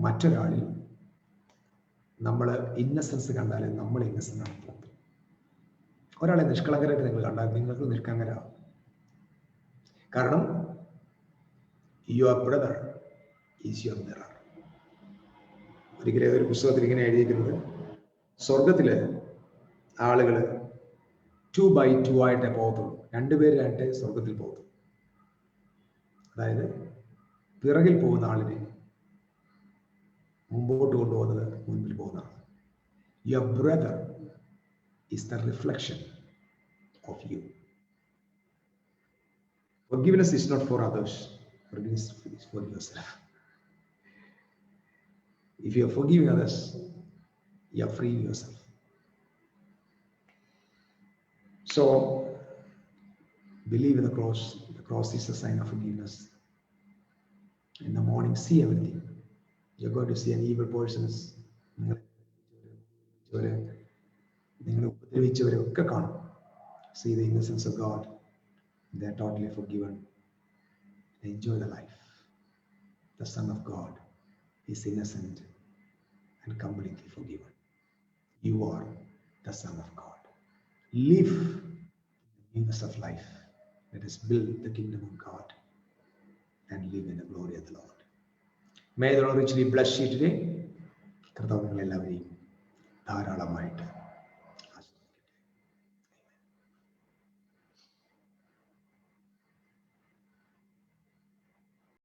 മറ്റൊരാളിൽ നമ്മൾ innocence കണ്ടാൽ നമ്മൾ ഇന്നസെന്റ് ആണ് തോന്നുന്നത്. ഒരാളെ നിഷ്കളങ്കരായിട്ട് നിങ്ങൾ കണ്ടാൽ നിങ്ങൾക്ക് നിഷ്കളങ്കരാകും. കാരണം your brother is your mirror. ഒരിക്കലും ഏതൊരു പുസ്തകത്തിൽ ഇങ്ങനെ എഴുതിയിരിക്കുന്നത്, സ്വർഗത്തില് ആളുകൾ 2x2 ആയിട്ടേ പോകത്തുള്ളൂ. 2 പേരായിട്ടേ സ്വർഗത്തിൽ പോകത്തുള്ളൂ. അതായത് പിറകിൽ പോകുന്ന ആളിനെ മുമ്പോട്ട് കൊണ്ടുപോകുന്നത് മുൻപിൽ പോകുന്നതാണ്. Your brother is the reflection of you. Forgiveness is not for others. Forgiveness is for yourself. If you are forgiving others, you are freeing yourself. So, believe in the cross. The cross is a sign of forgiveness. In the morning, see everything. You're going to see an evil person. നിങ്ങളെ ഉപദ്രവിച്ചവരൊക്കെ കാണും. See the innocence of God. They are totally forgiven. Enjoy the life. The Son of God is innocent and completely forgiven. You are the Son of God. Live the newness of life. Let us build the kingdom of God and live in the glory of the Lord. May the Lord richly bless you today. കർത്താവ് നിങ്ങളെല്ലാവരെയും ധാരാളമായിട്ട്